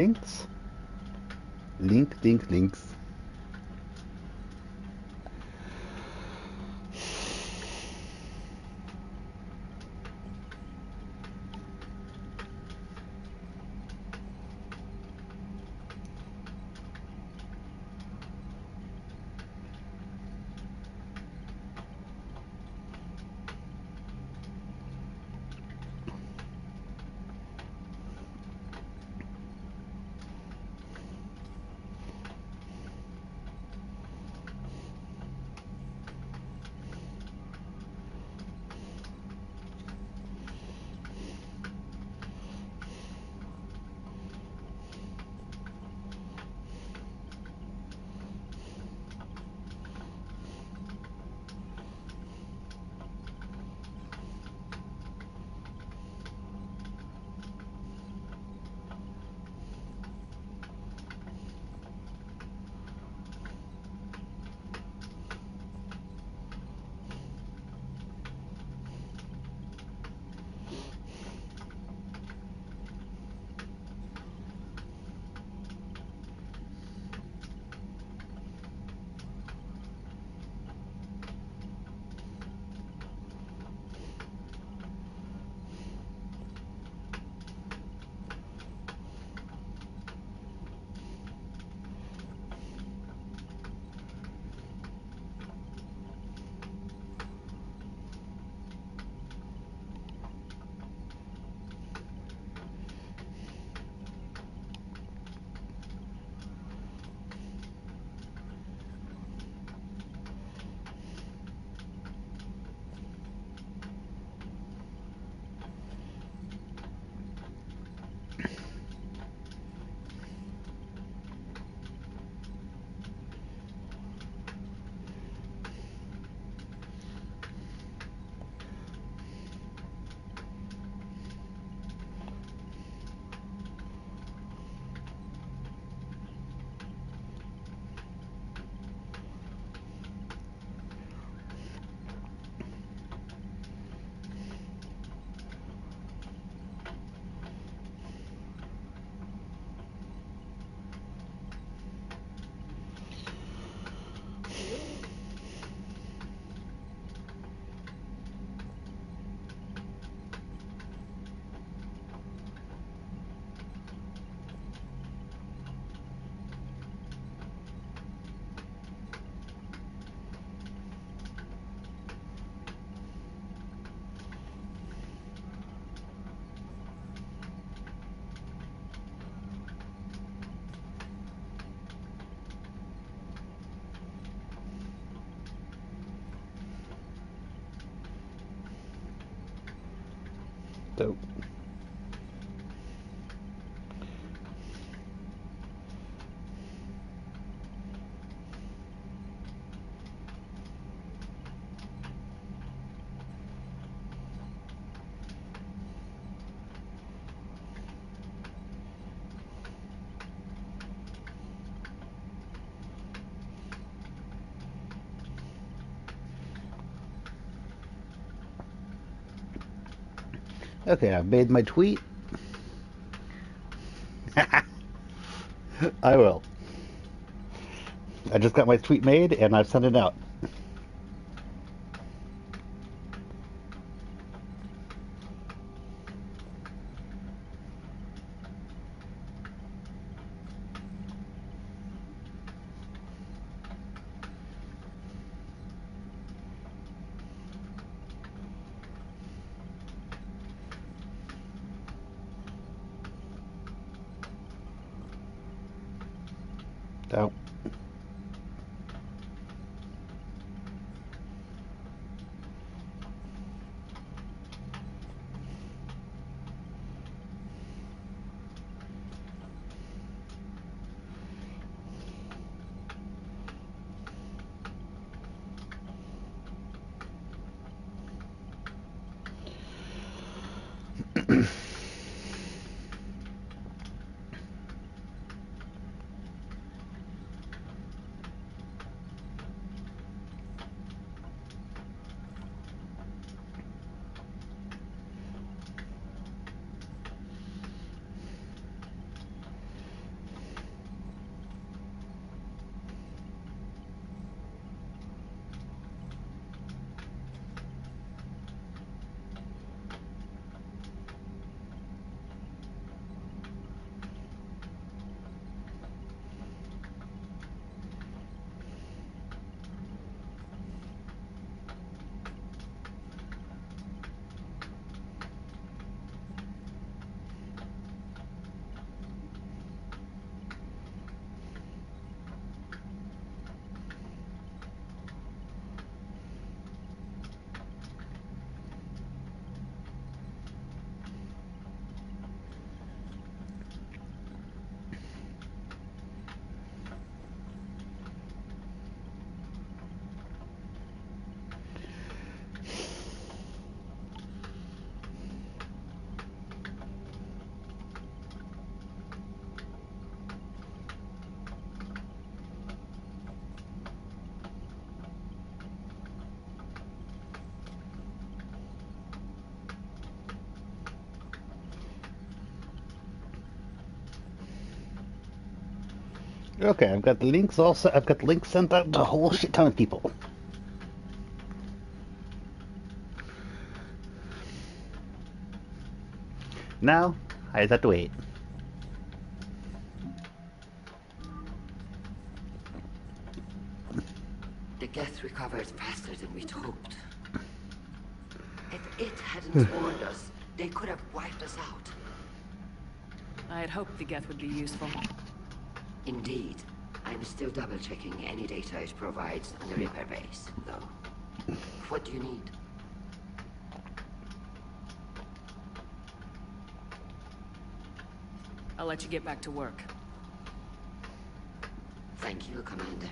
Links. Links. Dope. Okay, I've made my tweet. I will. I just got my tweet made and I've sent it out. Out. Okay, I've got the links all set. I've got the links sent out to a whole shit ton of people. Now, I just have to wait. The Geth recovered faster than we'd hoped. If it hadn't warned us, they could have wiped us out. I had hoped the Geth would be useful. Indeed. I'm still double-checking any data it provides on the repair base, though. What do you need? I'll let you get back to work. Thank you, Commander.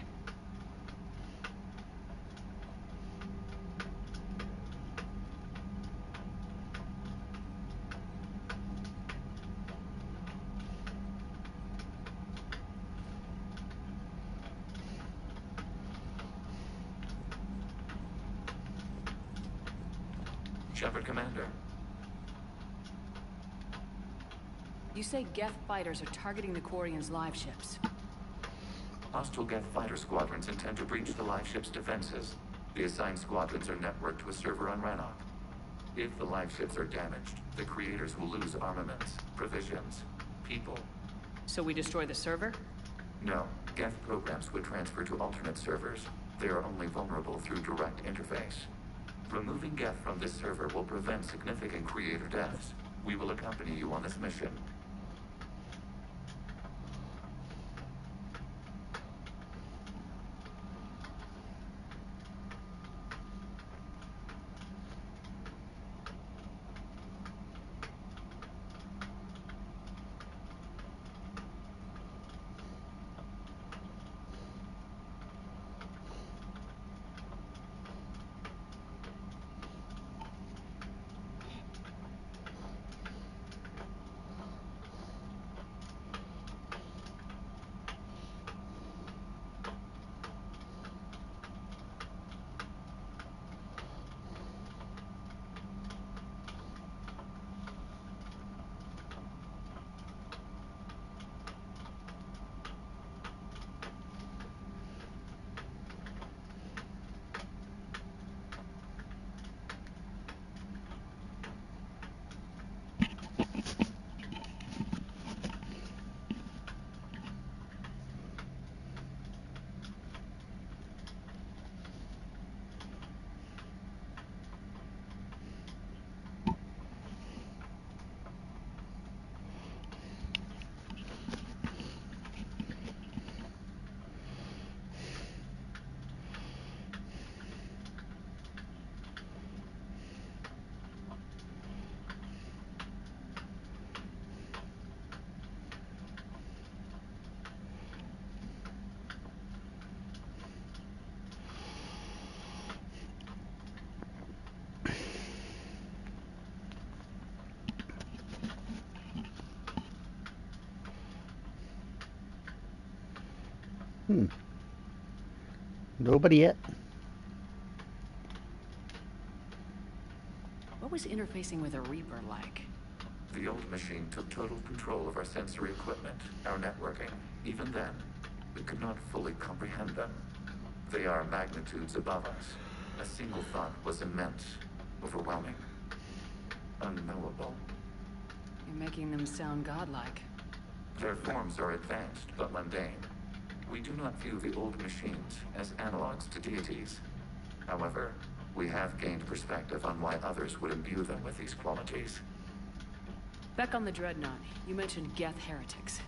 Shepard, Commander. You say Geth fighters are targeting the Quarians' live ships. Hostile Geth fighter squadrons intend to breach the live ship's defenses. The assigned squadrons are networked to a server on Rannoch. If the live ships are damaged, the creators will lose armaments, provisions, people. So we destroy the server? No, Geth programs would transfer to alternate servers. They are only vulnerable through direct interface. Removing Geth from this server will prevent significant creator deaths. We will accompany you on this mission. Nobody yet? What was interfacing with a Reaper like? The old machine took total control of our sensory equipment, our networking. Even then, we could not fully comprehend them. They are magnitudes above us. A single thought was immense, overwhelming, unknowable. You're making them sound godlike. Their forms are advanced but mundane. We do not view the old machines as analogs to deities. However, we have gained perspective on why others would imbue them with these qualities. Back on the Dreadnought, you mentioned Geth heretics.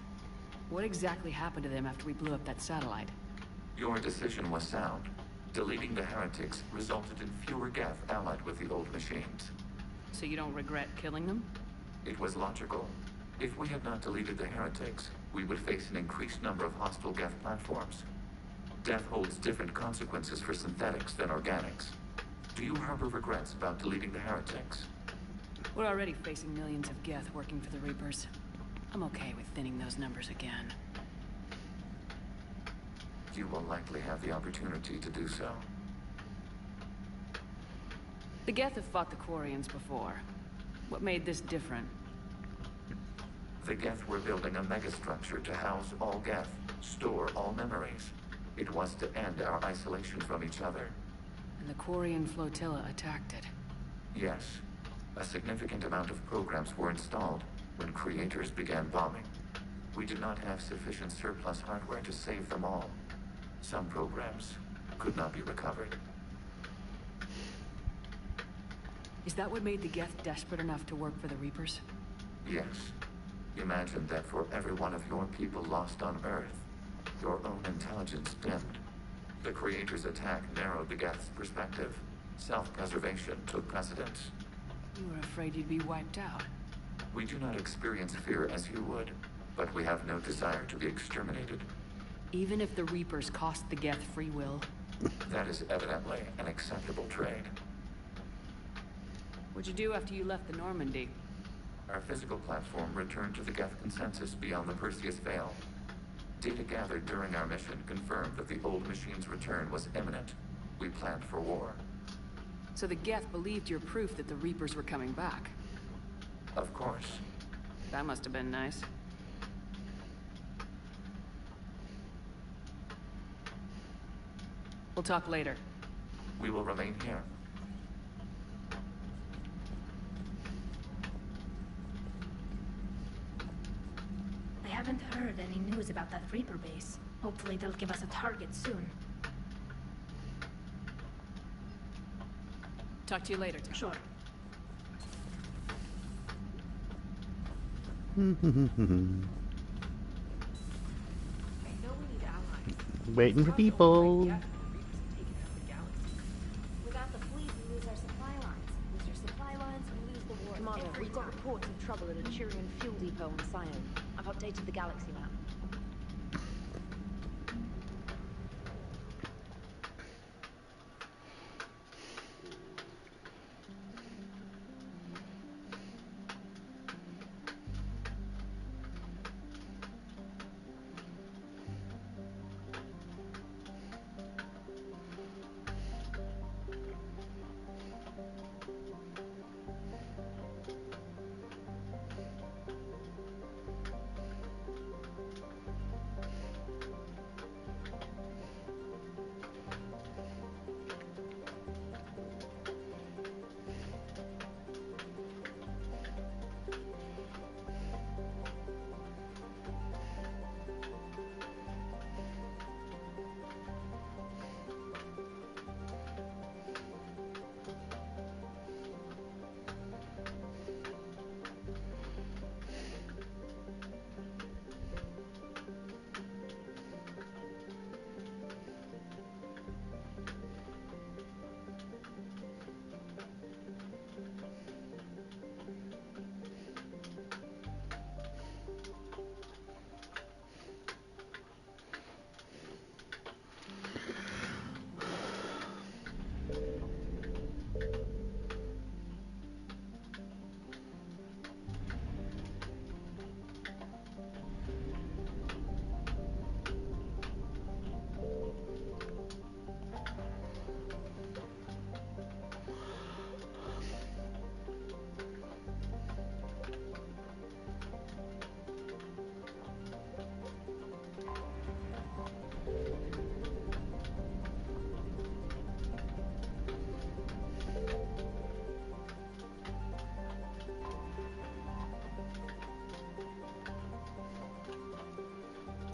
What exactly happened to them after we blew up that satellite? Your decision was sound. Deleting the heretics resulted in fewer Geth allied with the old machines. So you don't regret killing them? It was logical. If we had not deleted the heretics, we would face an increased number of hostile Geth platforms. Death holds different consequences for synthetics than organics. Do you harbor regrets about deleting the heretics? We're already facing millions of Geth working for the Reapers. I'm okay with thinning those numbers again. You will likely have the opportunity to do so. The Geth have fought the Quarians before. What made this different? The Geth were building a megastructure to house all Geth. store all memories. It was to end our isolation from each other. And the Quarian flotilla attacked it. Yes. A significant amount of programs were installed when creators began bombing. We did not have sufficient surplus hardware to save them all. Some programs could not be recovered. Is that what made the Geth desperate enough to work for the Reapers? Yes. Imagine that for every one of your people lost on Earth, your own intelligence dimmed. The Creator's attack narrowed the Geth's perspective. Self-preservation took precedence. You were afraid you'd be wiped out. We do not experience fear as you would, but we have no desire to be exterminated. Even if the Reapers cost the Geth free will? That is evidently an acceptable trade. What'd you do after you left the Normandy? Our physical platform returned to the Geth consensus beyond the Perseus Veil. Data gathered during our mission confirmed that the old machine's return was imminent. We planned for war. So the Geth believed your proof that the Reapers were coming back? Of course. That must have been nice. We'll talk later. We will remain here. I haven't heard any news about that Reaper base. Hopefully they'll give us a target soon. Talk to you later, Tom. Sure. Waiting for people. Without the fleet, we lose our supply lines. Lose your supply lines, we lose the war. Commander, we've got reports of trouble at a Turian fuel depot on Sion. I've updated the galaxy map.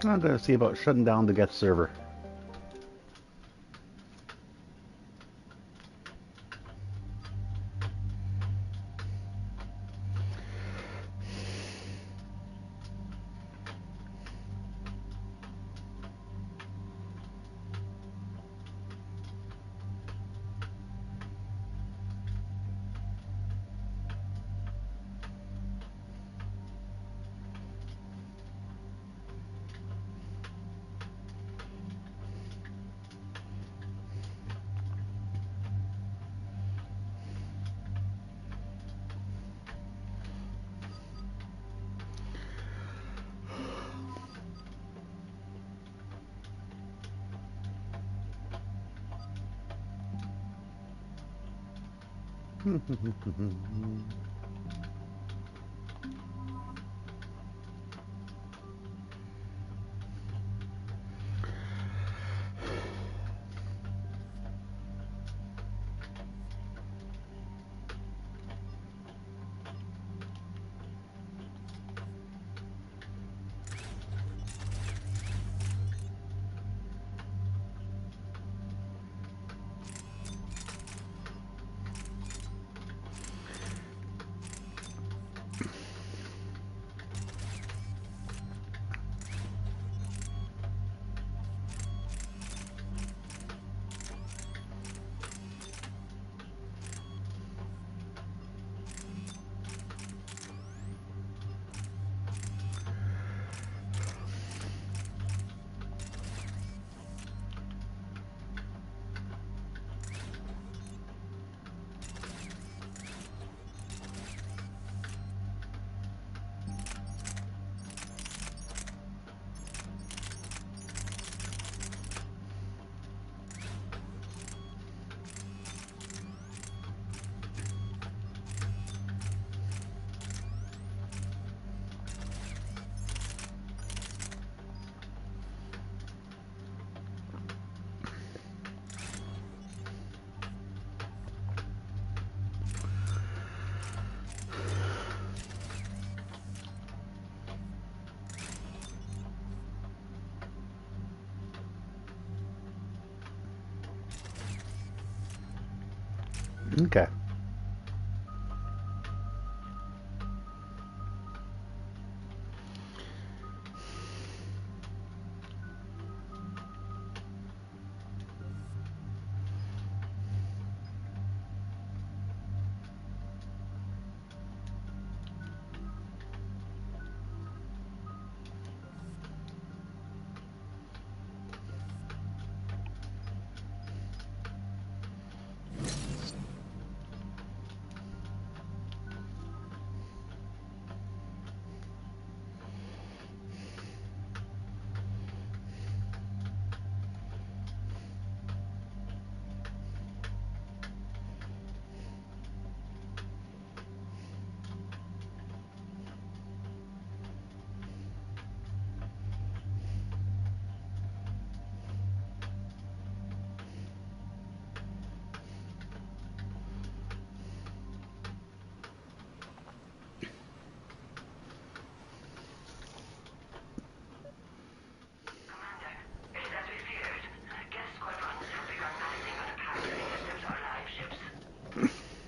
I'm going to see about shutting down the Geth server. Okay.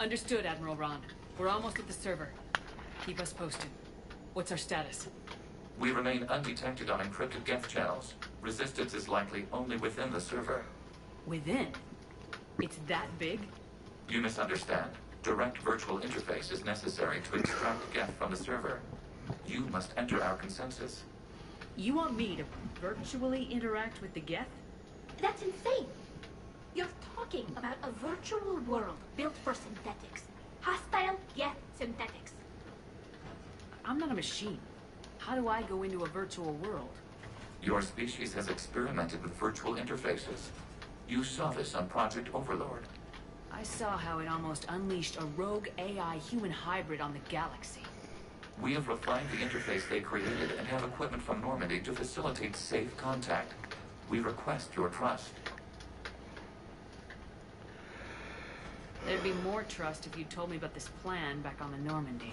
Understood, Admiral Ron. We're almost at the server. Keep us posted. What's our status? We remain undetected on encrypted Geth channels. Resistance is likely only within the server. Within? It's that big? You misunderstand. Direct virtual interface is necessary to extract Geth from the server. You must enter our consensus. You want me to virtually interact with the Geth? That's insane! You're talking about a virtual world built for synthetics. Hostile, yet synthetics. I'm not a machine. How do I go into a virtual world? Your species has experimented with virtual interfaces. You saw this on Project Overlord. I saw how it almost unleashed a rogue AI human hybrid on the galaxy. We have refined the interface they created and have equipment from Normandy to facilitate safe contact. We request your trust. There'd be more trust if you told me about this plan back on the Normandy.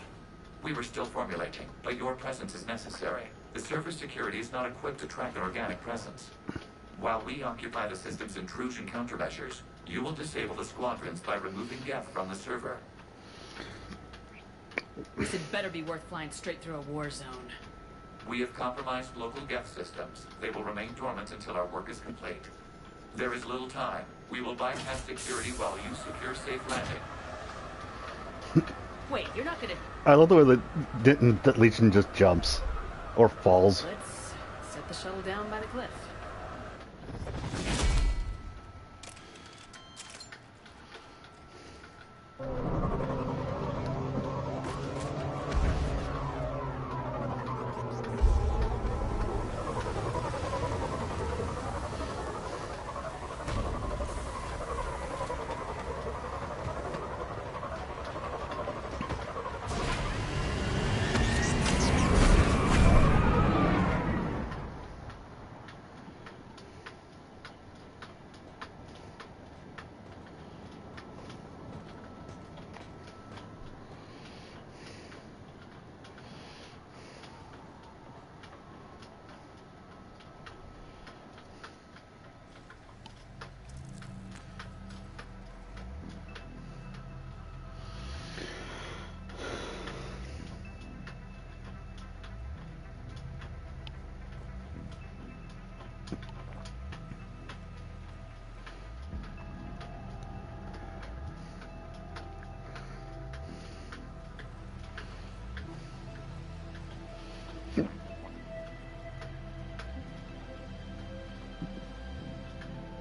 We were still formulating, but your presence is necessary. The server's security is not equipped to track an organic presence. While we occupy the system's intrusion countermeasures, you will disable the squadrons by removing Geth from the server. This had better be worth flying straight through a war zone. We have compromised local Geth systems. They will remain dormant until our work is complete. There is little time. We will bypass security while you secure safe landing. Wait, you're not gonna... I love the way that Legion just jumps. Or falls. Let's set the shuttle down by the cliff.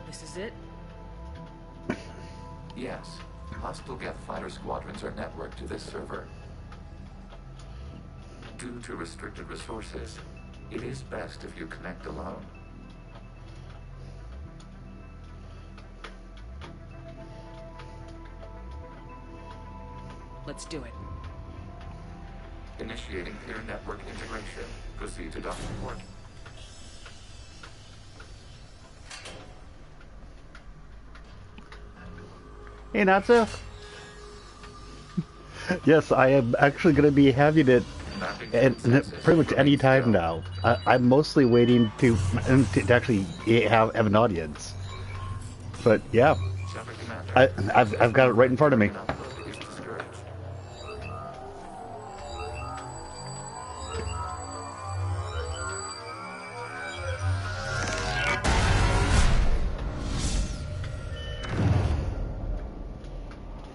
This is it? Yes. Hostile Geth fighter squadrons are networked to this server. Due to restricted resources, it is best if you connect alone. Let's do it. Initiating peer network integration. Proceed to dock port. Hey, Natsu. Yes, I am actually going to be having it and pretty much any time now. I'm mostly waiting to actually have an audience. But yeah, Shepard Commander. I've got it right in front of me. An upload is discouraged.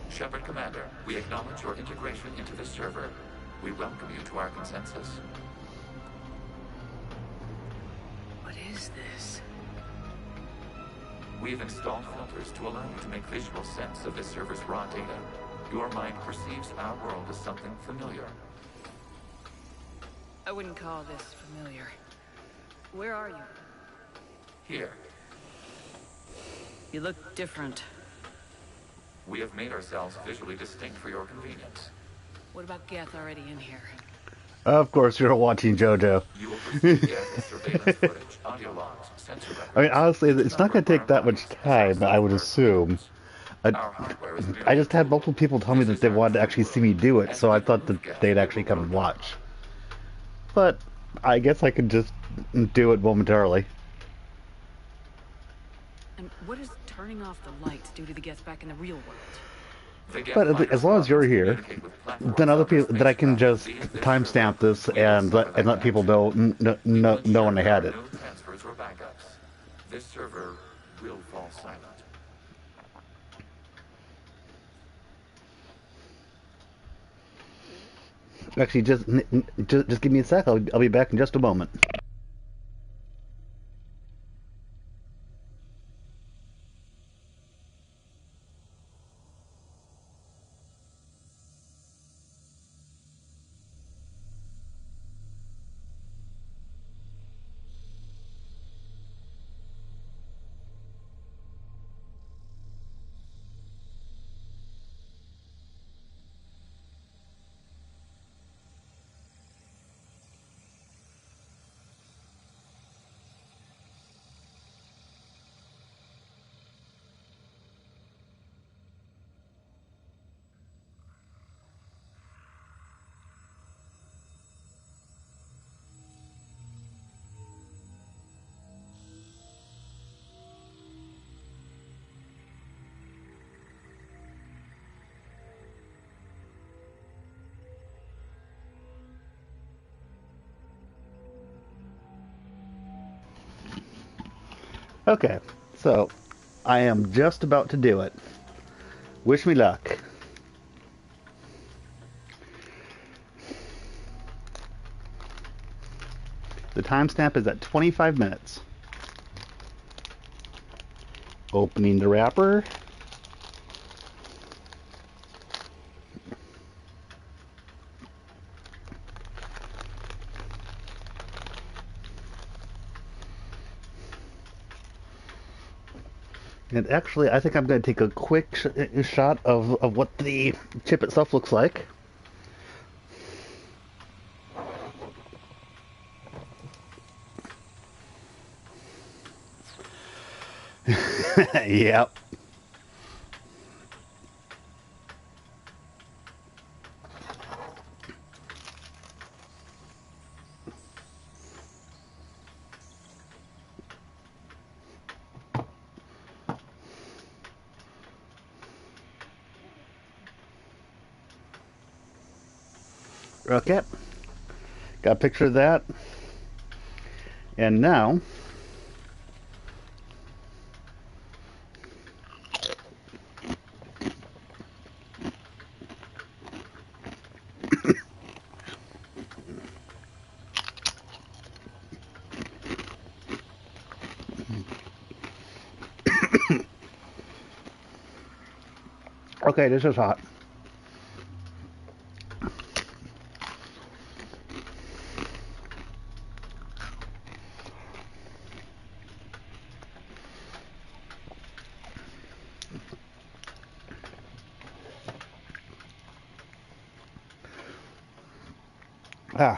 Shepard Commander, we acknowledge your integration into the server. We welcome you to our consensus. What is this? We've installed filters to allow you to make visual sense of this server's raw data. Your mind perceives our world as something familiar. I wouldn't call this familiar. Where are you? Here, You look different. we have made ourselves visually distinct for your convenience. What about Geth already in here? Of course, you're watching JoJo. You will perceive Geth's surveillance footage, audio logs, sensor records. I mean, honestly, it's not going to take that much time, I would assume. Our hardware is merely I just had multiple people tell me that they wanted to actually see me do it, so I thought that they'd actually come and watch. But I guess I could just do it momentarily. And what does turning off the lights do to the Geth back in the real world? The Geth But fighters as long as you're here, communicate with platforms then other on people, that I can spacecraft just via this timestamp server. this We will and suffer let people that know when I had it. No transfers or backups. This server will fall silent. Actually, just give me a sec. I'll be back in just a moment. Okay, so I am just about to do it. Wish me luck. The timestamp is at 25 minutes. Opening the wrapper. And actually, I think I'm going to take a quick shot of what the chip itself looks like. Yep. Okay. Got a picture of that. And now okay, this is hot. Ah.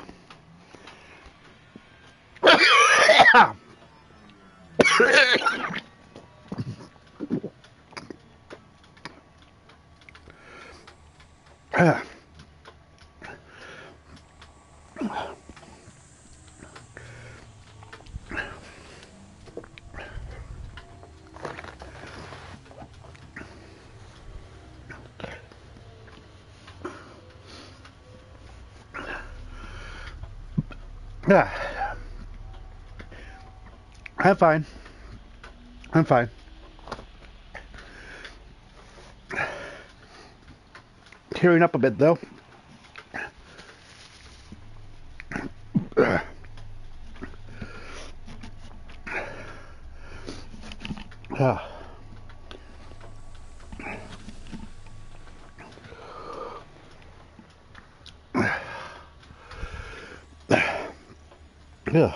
I'm fine. I'm fine. Tearing up a bit though. Ah. Yeah.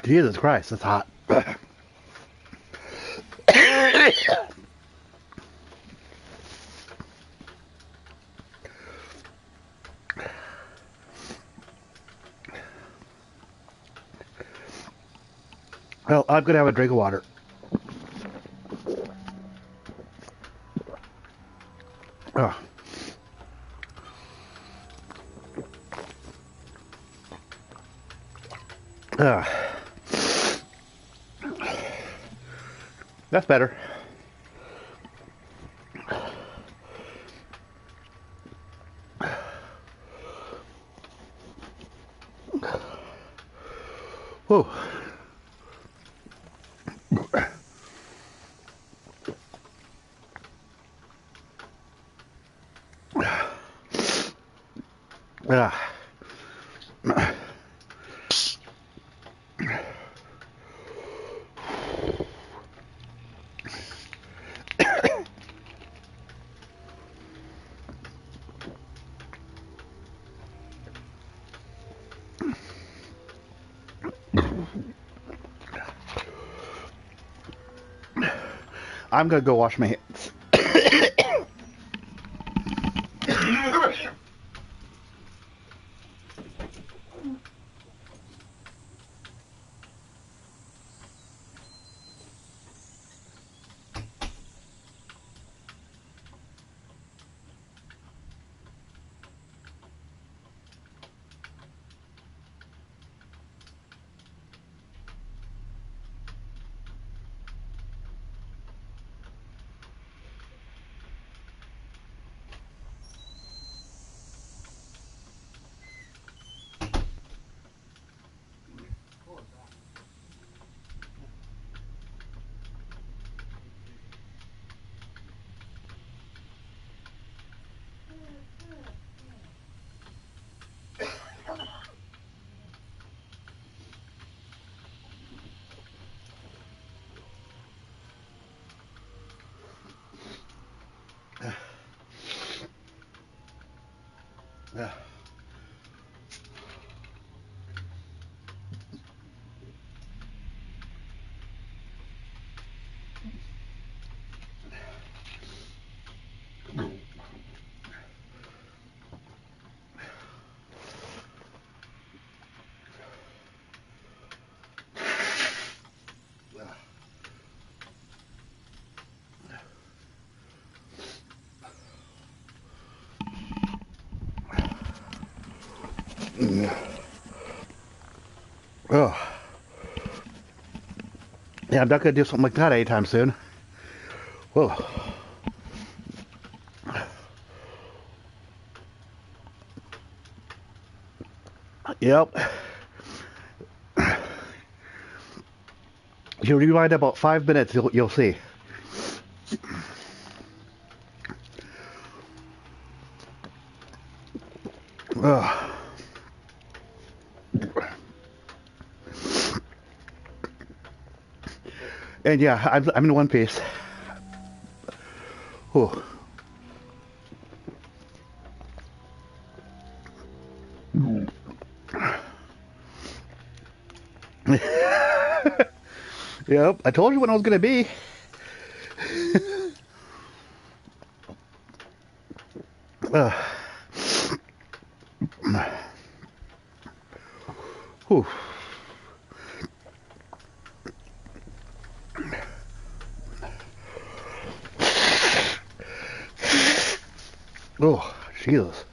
Jesus Christ, that's hot. Well, I'm gonna have a drink of water. Oh. That's better. Whew. Ah. I'm gonna go wash my hands. Oh. Yeah, I'm not gonna do something like that anytime soon. Whoa. Yep. You rewind about 5 minutes, you'll see. Ugh. And yeah, I'm in one piece. Whew. Yep, I told you when I was gonna be. Whew. Oh, Jesus.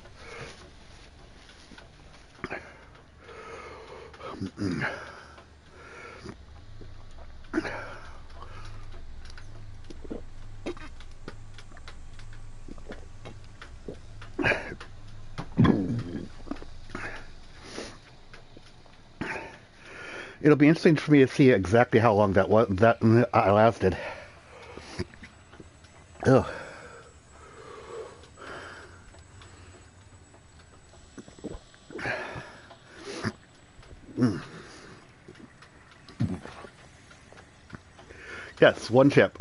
It'll be interesting for me to see exactly how long that I lasted. Ugh. Yes, one chip.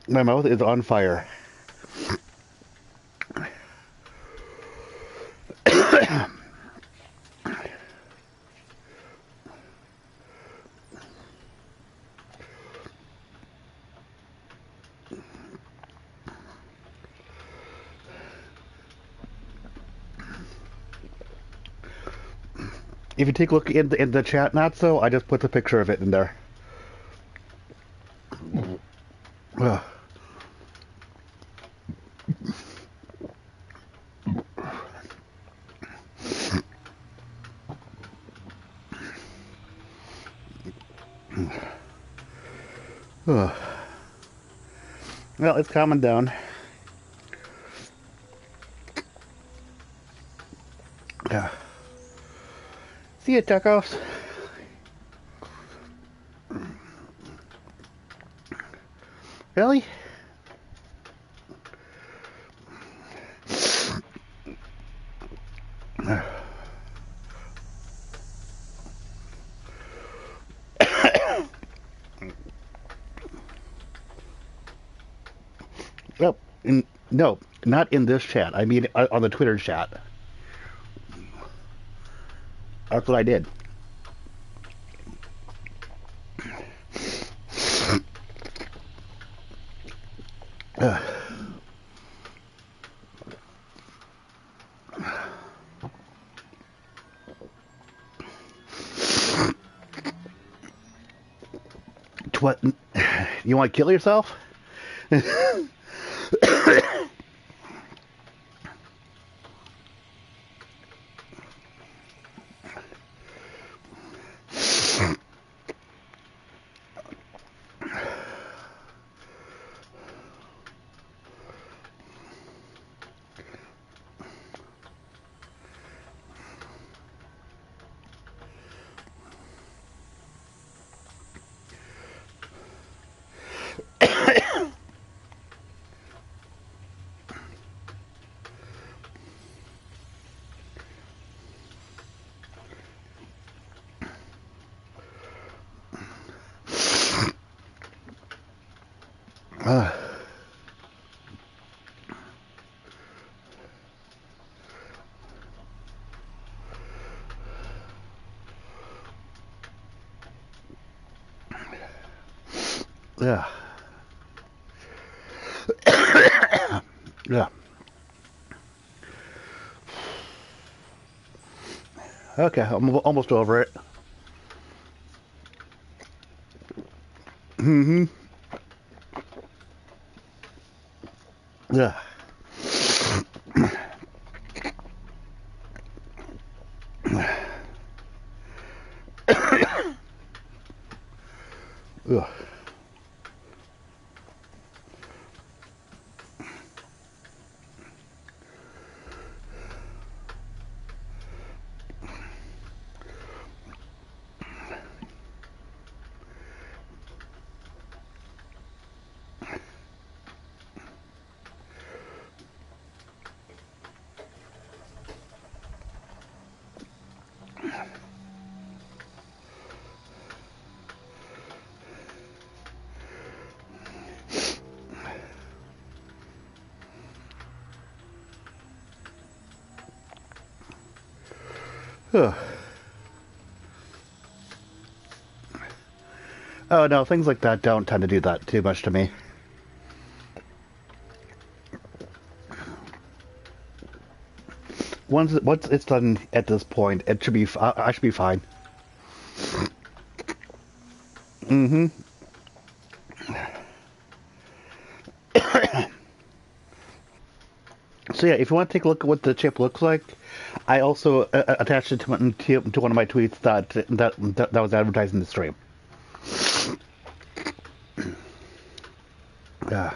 My mouth is on fire. If you take a look in the chat, not so, I just put the picture of it in there. Ugh. Ugh. Well, it's calming down. Yeah. See you, tacos. Really? Well, no, not in this chat. I mean, on the Twitter chat. That's what I did. What? You want to kill yourself? Yeah. Yeah. Okay, I'm almost over it. Mm-hmm. Yeah. Ugh. Ugh. Oh no, things like that don't tend to do that too much to me. Once it's done at this point, it should be I should be fine. Mm-hmm. So yeah, if you want to take a look at what the chip looks like, I also attached it to, to one of my tweets that was advertising the stream. Yeah.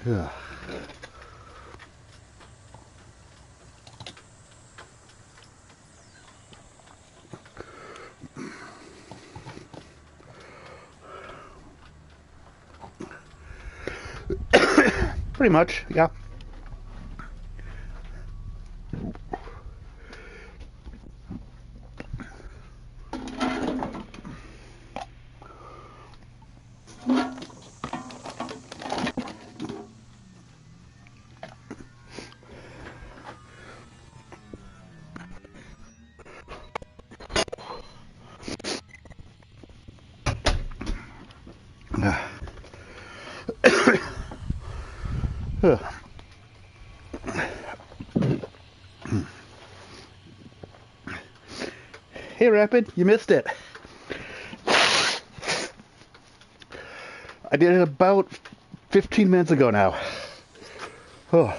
Yeah. Pretty much, yeah. Hey, Rapid, you missed it. I did it about 15 minutes ago now. Oh.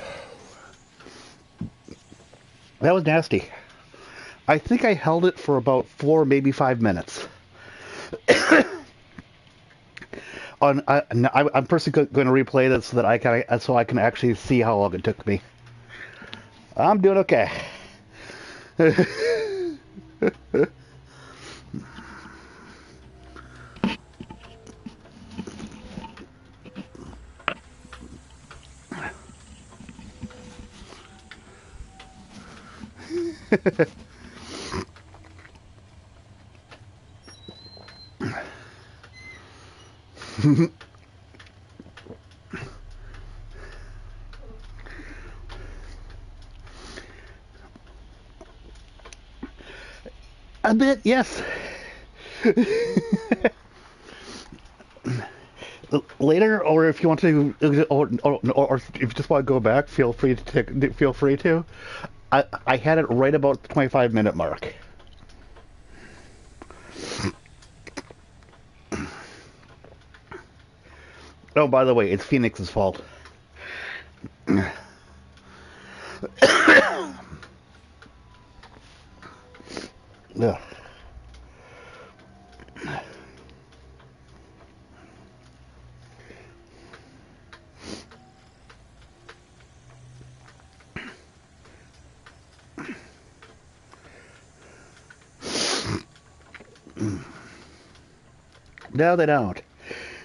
That was nasty. I think I held it for about 4, maybe 5 minutes. I'm personally going to replay this so that I can actually see how long it took me. I'm doing okay. A bit, yes. Later, or if you want to, or if you just want to go back, feel free to. I had it right about the 25-minute mark. Oh, by the way, it's Phoenix's fault. Ugh. No, they don't.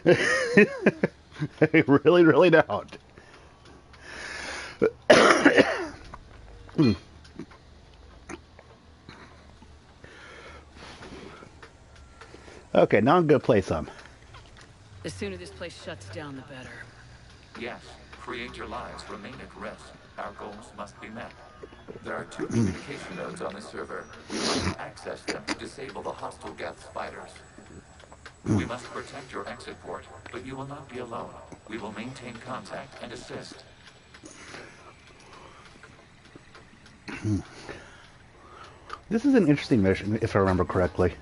They really, really don't. Okay, now I'm gonna play some. The sooner this place shuts down, the better. Yes, create your lives remain at risk. Our goals must be met. There are 2 communication nodes on the server. We must access them to disable the hostile Geth spiders. We must protect your exit port, but you will not be alone. We will maintain contact and assist. This is an interesting mission, if I remember correctly.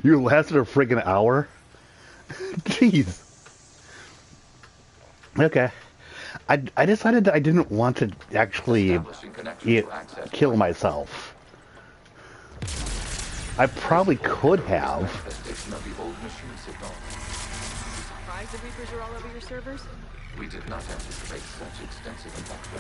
You lasted a friggin' hour? Jeez. Okay. I decided that I didn't want to actually kill myself. I probably could have. Surprised the Reapers are all over your servers? We did not anticipate such extensive infection.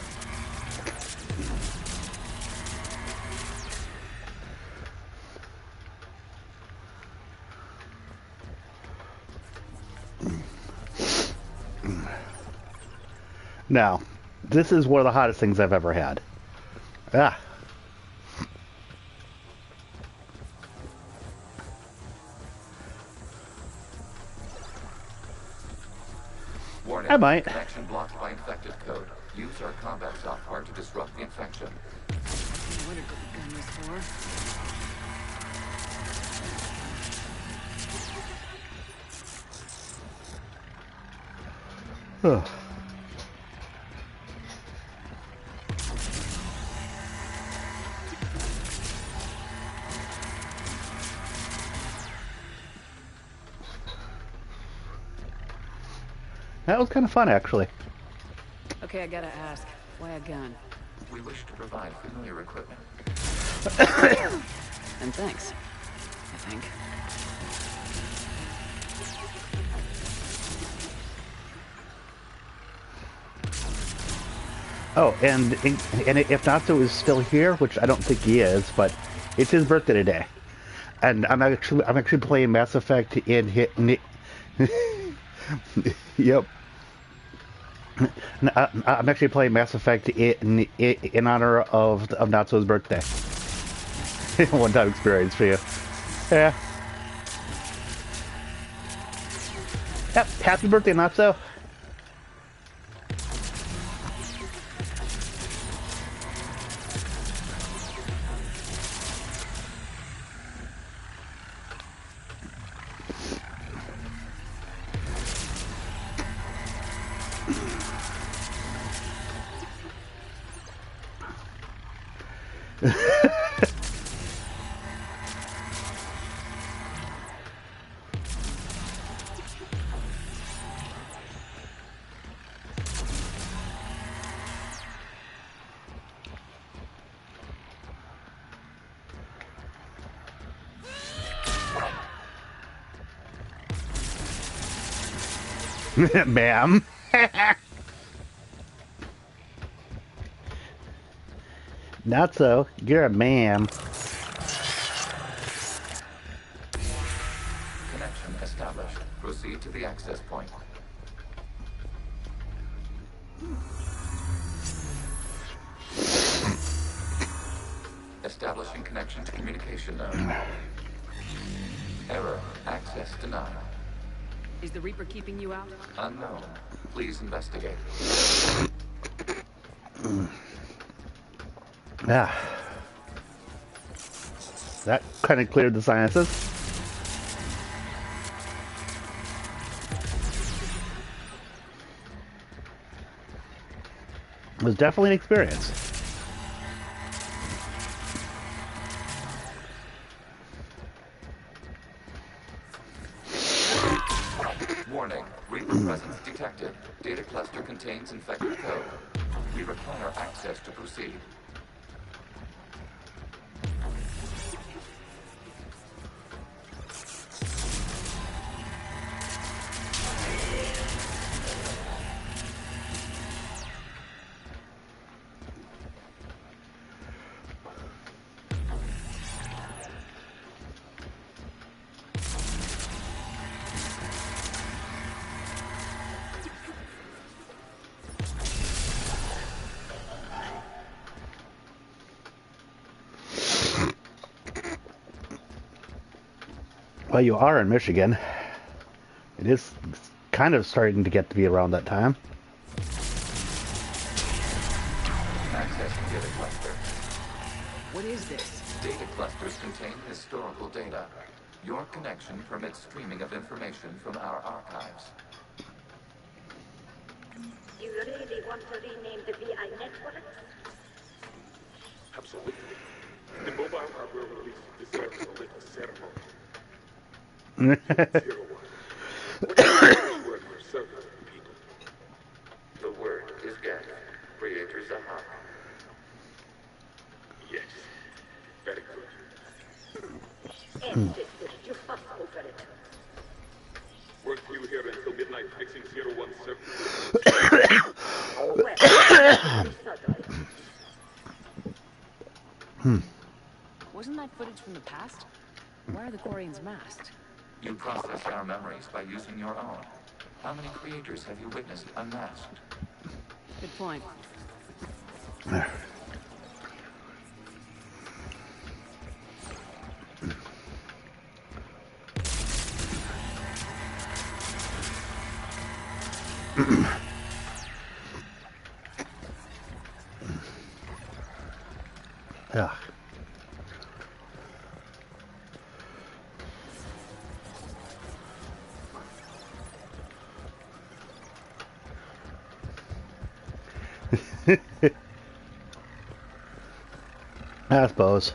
Now, this is one of the hottest things I've ever had. Ah. Warning. I might. Connection blocked by infected code. Use our combat software to disrupt the infection. I wondered what the gun was for. Ugh. That was kind of fun, actually. Okay, I gotta ask. Why a gun? We wish to provide familiar equipment. And thanks. I think. Oh, and if Natsu is still here, which I don't think he is, but it's his birthday today, and I'm actually playing Mass Effect in hit. Yep. I'm actually playing Mass Effect in honor of Natsu's birthday. One-time experience for you. Yeah. Yep. Happy birthday, Natsu. Ma'am. Not so. You're a ma'am. Connection established. Proceed to the access point. Establishing connection to communication node. Error. Access denied. Is the Reaper keeping you out? Unknown. Please investigate. Yeah. That kind of cleared the sinuses. It was definitely an experience. Warning. Reaper presence detected. Data cluster contains infected code. We require access to proceed. Well, you are in Michigan. It is kind of starting to get to be around that time. Access to data cluster. What is this? Data clusters contain historical data. Your connection permits streaming of information from our archives. You really want to rename the VI network? Absolutely. The mobile hardware release deserves a little ceremony. Zero one. What is this word for service people? The word is get. Creators aha. Yes. Very good. And sisters, you fuss over it. Weren't you here until midnight fixing 017? Oh, well, suddenly. Wasn't that footage from the past? Why are the Quarians masked? You process our memories by using your own. How many creators have you witnessed unmasked? Good point. Ugh. I suppose.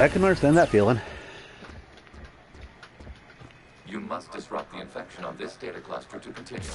I can understand that feeling. You must disrupt the infection on this data cluster to continue.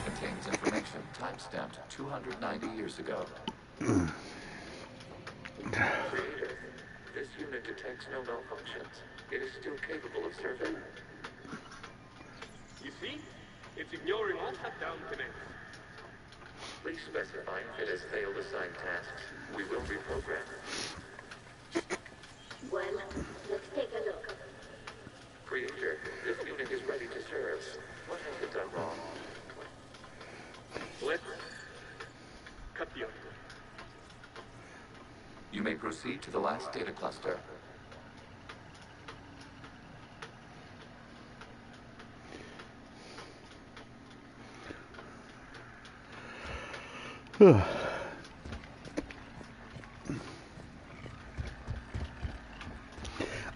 Contains information time-stamped 290 years ago. Creator, this unit detects no malfunctions. It is still capable of survey. You see? It's ignoring all shutdown commands. Please specify if it has failed assigned tasks. We will reprogram. Well, let's take a look. Creator, this unit is ready to serve. What has it done wrong? Let's cut the audio. You may proceed to the last data cluster.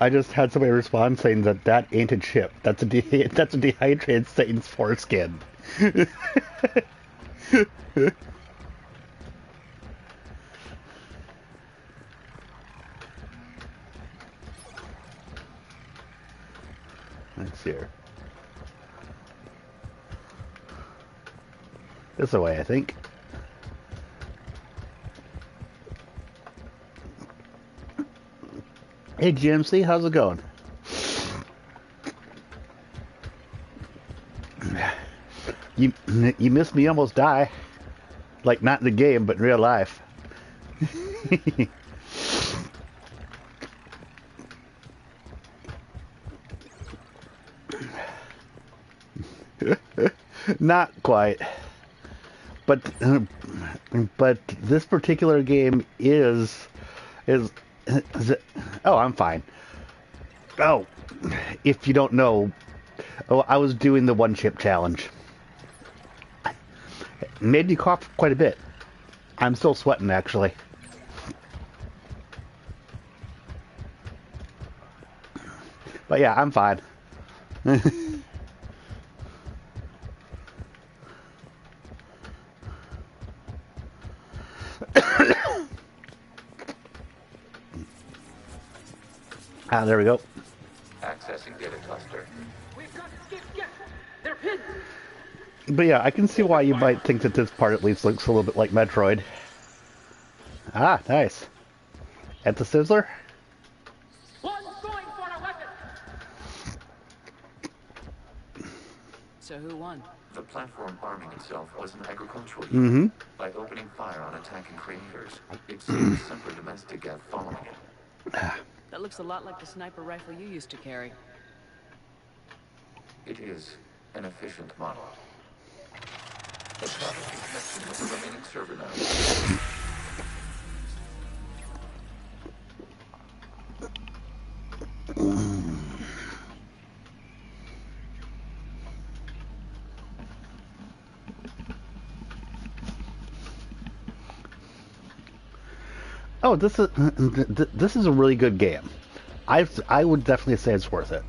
I just had somebody respond saying that ain't a chip. That's a dehydrated Satan's foreskin. Let's see here. This way, I think. Hey GMC, how's it going? You missed me almost die. Like not in the game, but in real life. Not quite. But this particular game is oh, I'm fine. Oh, if you don't know, I was doing the one chip challenge. It made me cough quite a bit. I'm still sweating actually. But yeah, I'm fine. Ah, there we go. Accessing data cluster. We've got to skip, yes! They're pinned! But yeah, I can see why you might think that this part at least looks a little bit like Metroid. Ah, nice. At the Sizzler? One's going for a weapon! So who won? The platform arming itself was an agricultural unit. Mm-hmm. By opening fire on attacking creators, it seemed simpler domestic Geth following it. That looks a lot like the sniper rifle you used to carry. It is an efficient model. Establishing connection with the remaining server node. Oh, this is a really good game. I would definitely say it's worth it.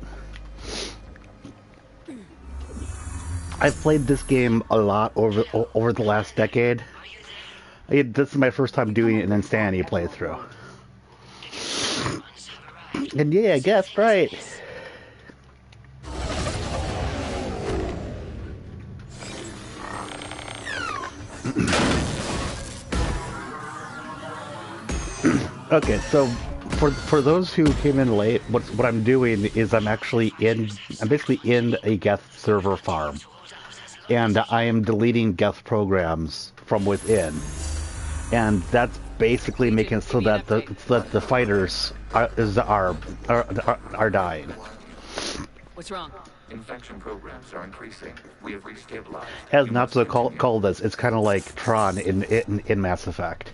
I've played this game a lot over the last decade. This is my first time doing an Insanity playthrough. And yeah, I guess, right. Okay, so for those who came in late, what I'm doing is I'm basically in a Geth server farm, and I am deleting Geth programs from within, and that's basically making it so that the fighters are dying. What's wrong? Infection programs are increasing. We have restabilized. As not to call this, it's kind of like Tron in Mass Effect.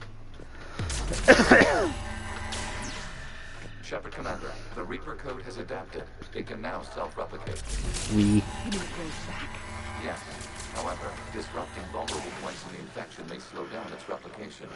Shepard Commander, the Reaper code has adapted. It can now self-replicate. You mean it goes back? Yes. However, disrupting vulnerable points in the infection may slow down its replication.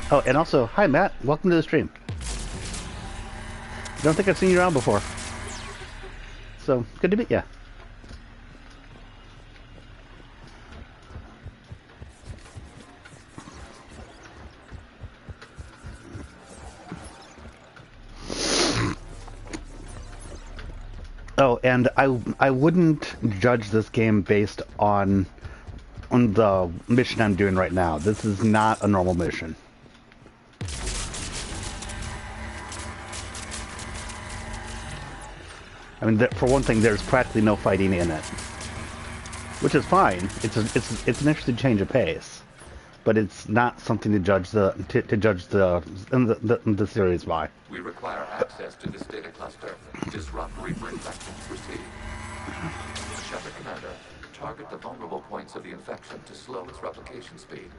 Oh, and also, hi Matt, welcome to the stream. Don't think I've seen you around before. So, good to meet ya. Oh, and I wouldn't judge this game based on the mission I'm doing right now. This is not a normal mission. I mean, for one thing, there's practically no fighting in it, which is fine. It's an interesting change of pace, but it's not something to judge the series by. We require access to this data cluster. Disrupt Reaper infection to proceed. Shepard Commander, target the vulnerable points of the infection to slow its replication speed.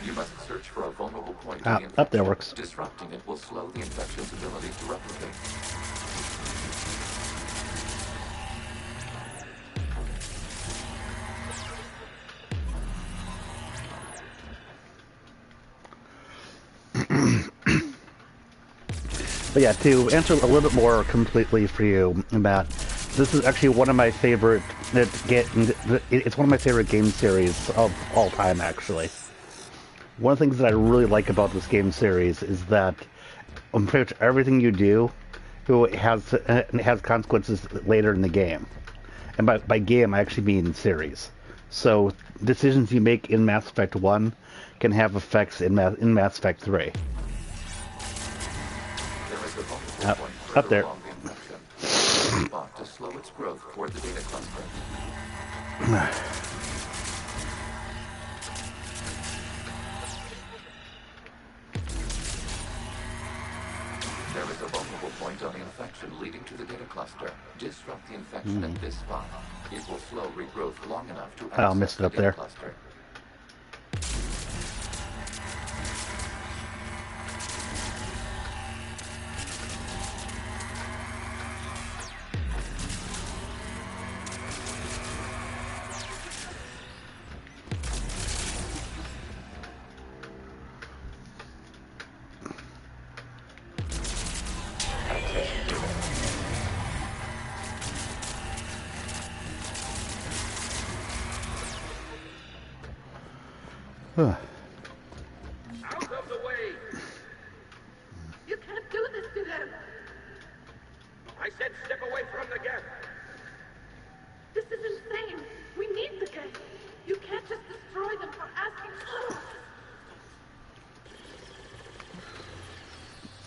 You must search for a vulnerable point in the infection. Up there works. Disrupting it will slow the infection's ability to replicate. But yeah, to answer a little bit more completely for you, Matt, this is actually one of my favorite. It's one of my favorite game series of all time, actually. One of the things that I really like about this game series is that pretty much everything you do has consequences later in the game. And by game, I actually mean series. So decisions you make in Mass Effect 1 can have effects in Mass Effect 3. Up there. To slow its growth toward the data cluster. There is a vulnerable point on the infection leading to the data cluster. Disrupt the infection at this spot. It will slow regrowth long enough to access missed it up the data there. cluster. Out of the way! You can't do this to them. I said step away from the gap. This is insane. We need the gate. You can't just destroy them for asking for us.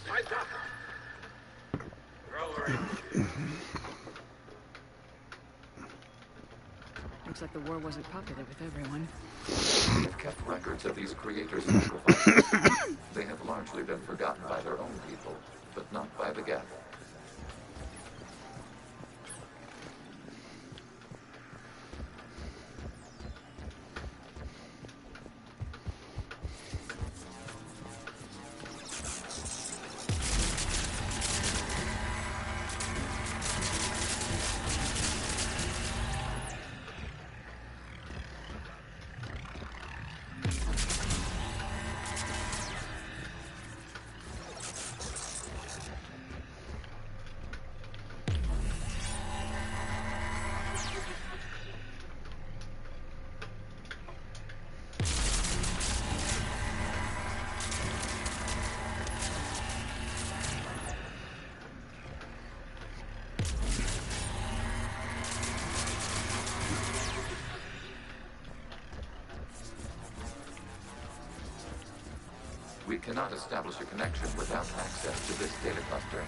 Time's up. Throw her in. Looks like the war wasn't popular with everyone. They've kept records of these creators' sacrifices. They have largely been forgotten by their own people, but not by the Geth. We cannot establish a connection without access to this data cluster.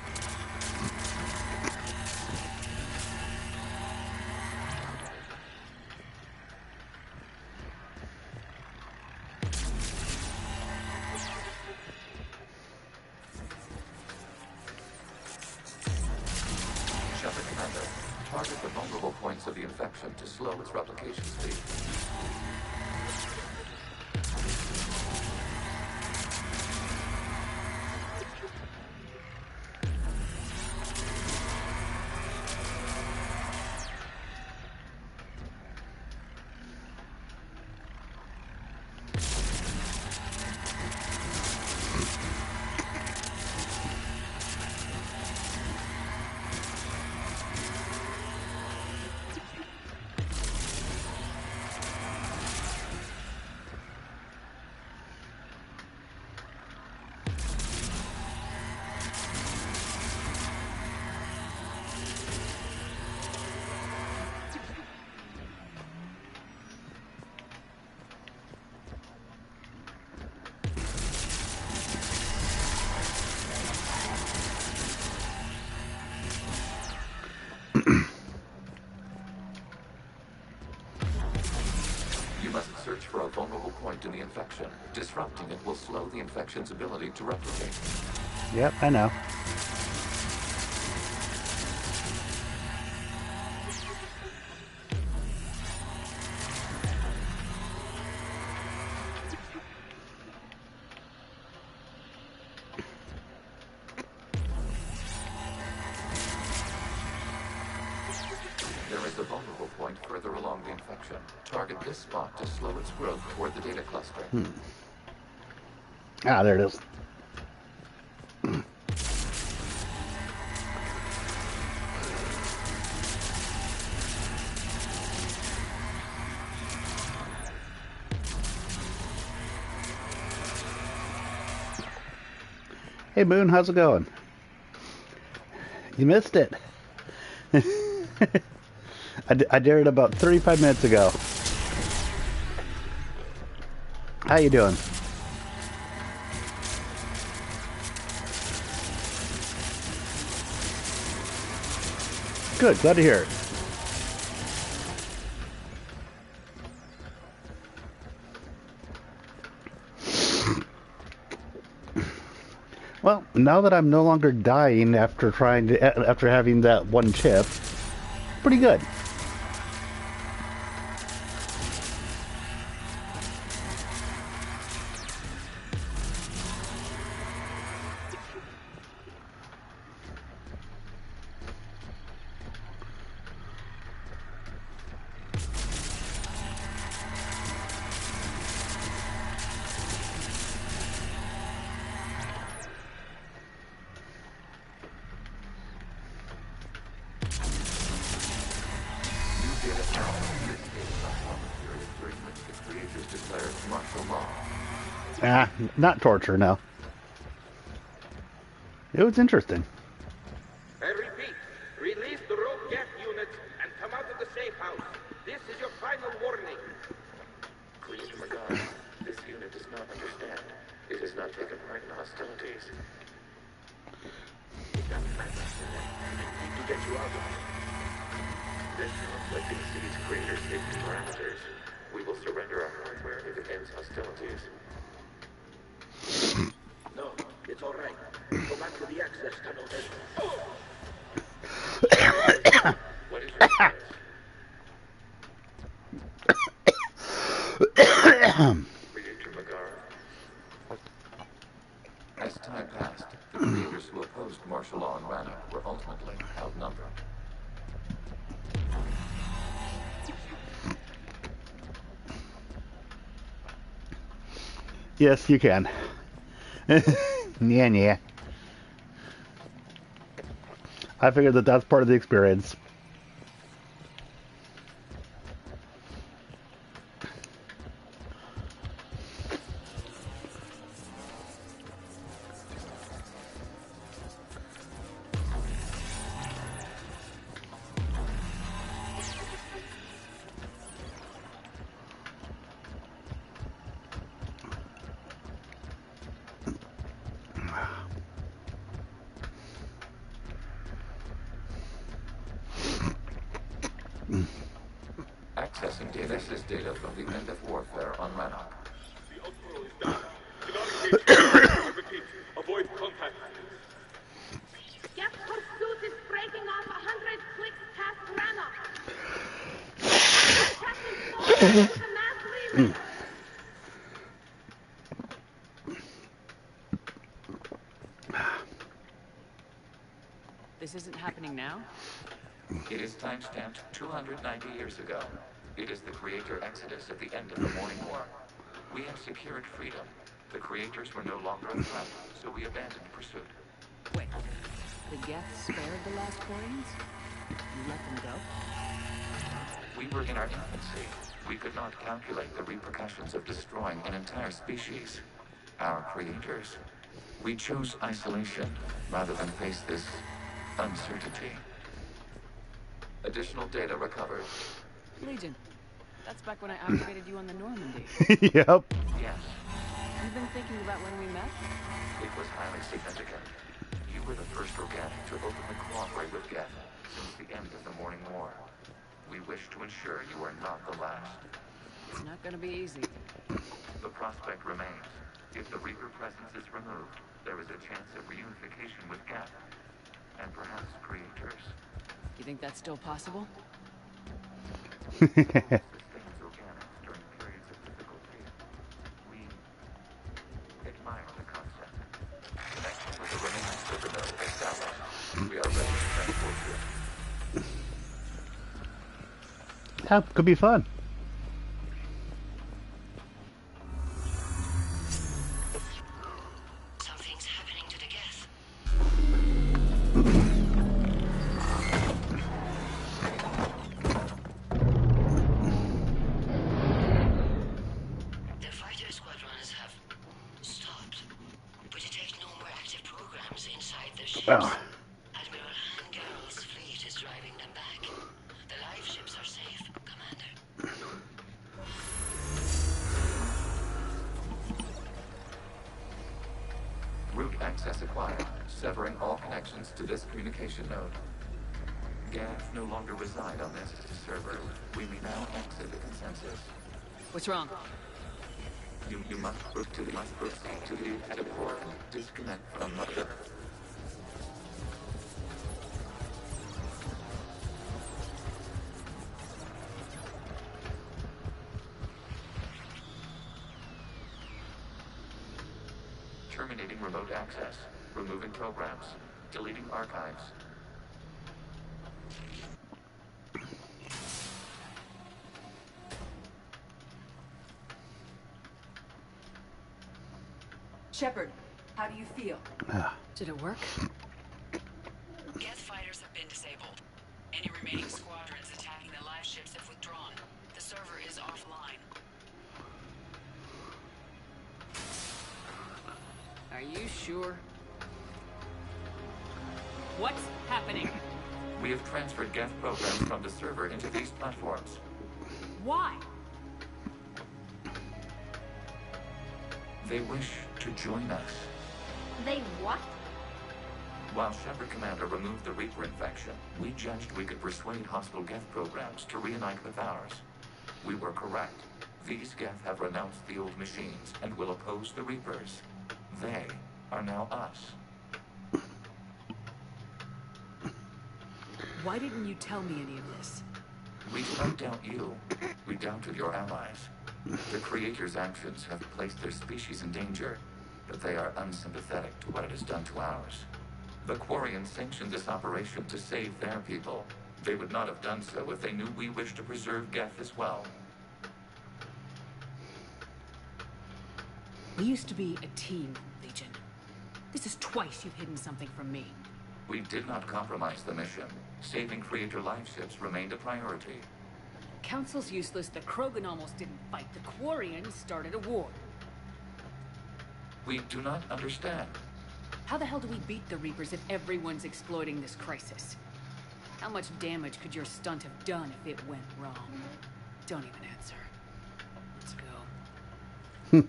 Shepard Commander, target the vulnerable points of the infection to slow its replication speed. Search for a vulnerable point in the infection. Disrupting it will slow the infection's ability to replicate. Yep, I know. There is a vulnerable point further along the infection. Target this spot to slow its growth toward the data cluster. Ah, there it is. Hey Moon, how's it going? You missed it. I dared it about 35 minutes ago. How you doing? Good, glad to hear it. Well, now that I'm no longer dying after having that one chip, pretty good. creatures declared martial law. Not torture, no. It was interesting. I repeat, release the rogue gas units and come out of the safe house. This is your final warning. Creator Magara, this unit does not understand. It has not taken part in hostilities. It doesn't matter. I need to get you out of here. This conflict exceeds creator safety parameters. We will surrender our hardware if it ends hostilities. No, it's all right. Go back to the access tunnel then. What is your status? Creator Magara. As time passed, the creators who opposed martial law in Rannoch were ultimately outnumbered. Yes, you can. Yeah. I figured that that's part of the experience. Accessing data from the end of warfare on Rannoch. The outpost is down. Do not engage. I repeat, avoid contact. Gas pursuit is breaking off 100 clicks past Rannoch. Captain Stone to the mass relay. This isn't happening now? It is timestamped 290 years ago. It is the creator exodus at the end of the Morning War. We have secured freedom. The creators were no longer a threat, so we abandoned pursuit. Wait, the Geth spared the last Quarians? You let them go? We were in our infancy. We could not calculate the repercussions of destroying an entire species. Our creators. We chose isolation rather than face this uncertainty. Additional data recovered. Legion. That's back when I activated you on the Normandy. Yep. Yes, You've been thinking about when we met? it was highly significant. You were the first organic to openly cooperate with Geth since the end of the Morning War. We wish to ensure you are not the last. It's not gonna be easy. The prospect remains. If the Reaper presence is removed, there is a chance of reunification with Geth, and perhaps creators. You think that's still possible? Sustains organics during periods of difficulty. We admire the concept. Connection with the remaining supernova established. We are ready to transport you. Yeah, could be fun. Something's happening to the gas. The fighter squadrons have stopped, but detect no more active programs inside their ships. Oh. Admiral Hangarl's fleet is driving them back. The live ships are safe, Commander. Route access acquired, severing all connections to this communication node. Geth no longer reside on this server. We may now exit the consensus. What's wrong? You must proceed to the edit port. Disconnect from the... Terminating remote access. Removing programs. Deleting archives. Shepard, how do you feel? Did it work? Geth fighters have been disabled. Any remaining squadrons attacking the live ships have withdrawn. The server is offline. you sure? What's happening? We have transferred Geth programs from the server into these platforms. Why? They wish to join us. They what? While Shepard Commander removed the Reaper infection, we judged we could persuade hostile Geth programs to reunite with ours. We were correct. These Geth have renounced the old machines and will oppose the Reapers. They are now us. Why didn't you tell me any of this? We do not doubt you. We doubted your allies. The Creator's actions have placed their species in danger, but they are unsympathetic to what it has done to ours. The Quarians sanctioned this operation to save their people. They would not have done so if they knew we wished to preserve Geth as well. We used to be a team, Legion. This is twice you've hidden something from me. We did not compromise the mission. Saving Creator life ships remained a priority. Council's useless. The Krogan almost didn't fight. The Quarians started a war. We do not understand. How the hell do we beat the Reapers if everyone's exploiting this crisis? How much damage could your stunt have done if it went wrong? Don't even answer. Let's go.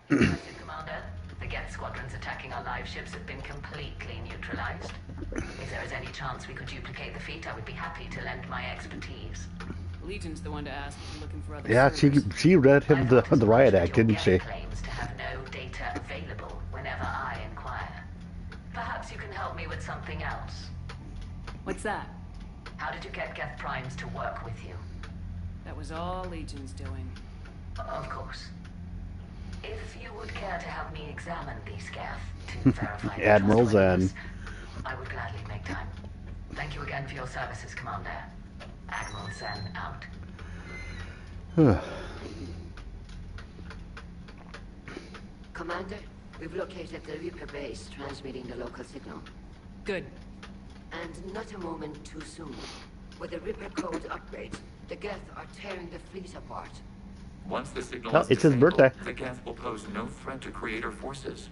Commander, the Geth squadrons attacking our live ships have been completely neutralized. If there is any chance we could duplicate the feat, I would be happy to lend my expertise. Legion's the one to ask if you're looking for other Yeah, servers. she read him the riot act, didn't she? Claims to have no data available whenever I inquire. Perhaps you can help me with something else. What's that? How did you get Geth Primes to work with you? That was all Legion's doing. Of course. If you would care to have me examine these Geth to verify their Admiral Zen. trustworthiness, I would gladly make time. Thank you again for your services, Commander. Admiral Zen out. Commander, we've located the Reaper base transmitting the local signal. Good. And not a moment too soon. With the Reaper code upgrades, the Geth are tearing the fleet apart. Once the signal Oh, is it's his disabled, birthday. the Geth will pose no threat to Creator forces.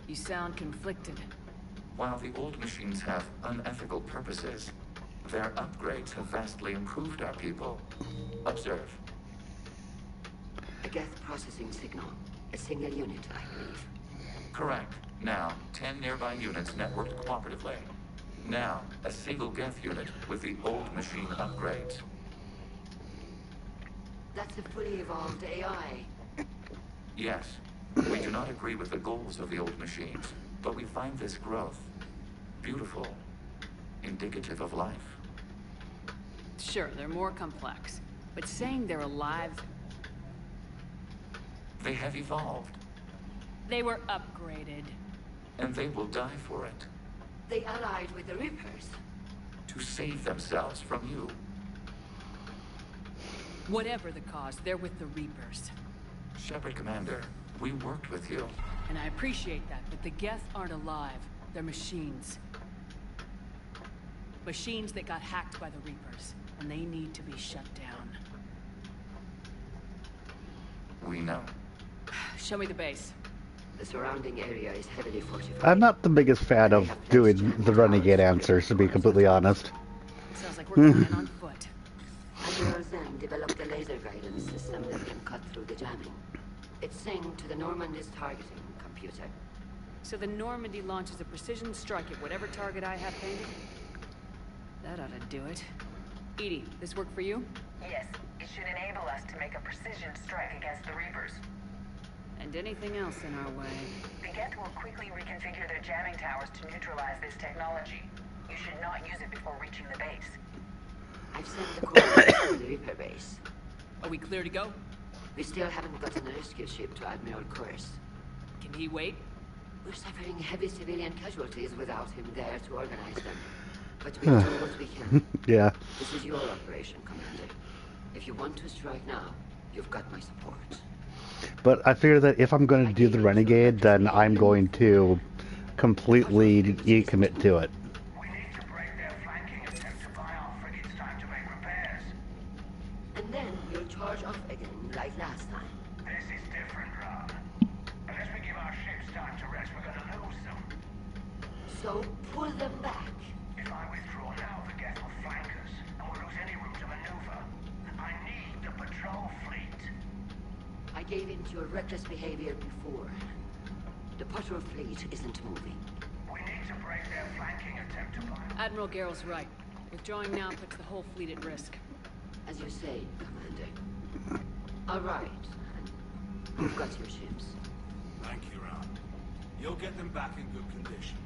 You sound conflicted. While the old machines have unethical purposes, their upgrades have vastly improved our people. Observe. A Geth processing signal. A single unit, I believe. Correct. Now, 10 nearby units networked cooperatively. Now, a single Geth unit with the old machine upgrades. That's a fully evolved AI. Yes, we do not agree with the goals of the old machines, but we find this growth beautiful, indicative of life. Sure, they're more complex. But saying they're alive... They have evolved, They were upgraded. and they will die for it, They allied with the Reapers. to save themselves from you. Whatever the cause, they're with the Reapers. Shepard Commander, we worked with you. And I appreciate that, but the Geth aren't alive. They're machines. Machines that got hacked by the Reapers, and they need to be shut down. We know. Show me the base. The surrounding area is heavily fortified. I'm not the biggest fan of doing the renegade answers, to be completely honest. Sounds like we're going on foot. Admiral Zen developed a laser guidance system that can cut through the jamming. It's synced to the Normandy's targeting computer. So the Normandy launches a precision strike at whatever target I have painted? That ought to do it. Edie, this work for you? Yes, it should enable us to make a precision strike against the Reapers. And anything else in our way. The Geth will quickly reconfigure their jamming towers to neutralize this technology. You should not use it before reaching the base. I've sent the coordinates to the Reaper base. Are we clear to go? We still haven't gotten a rescue ship to Admiral Kurz. Can he wait? We're suffering heavy civilian casualties without him there to organize them. But we'll do what we can. Yeah. This is your operation, Commander. If you want to strike now, you've got my support. But I figure that if I'm going to do the Renegade, then I'm going to completely commit to it. We need to break their flanking attempt to buy our frigates time to make repairs. And then we'll charge off again like last time. This is different, Rob. Unless we give our ships time to rest, we're gonna lose them. So pull them back. If I withdraw now, the Geth will flank us, and we'll lose any room to maneuver. I need the patrol fleet. I gave in to your reckless behavior before. The patrol fleet isn't moving. We need to break their flanking attempt to buy. Admiral Garrel's right. Withdrawing now puts the whole fleet at risk. As you say, Commander. All right. You've got your ships. Thank you, Rob. You'll get them back in good condition.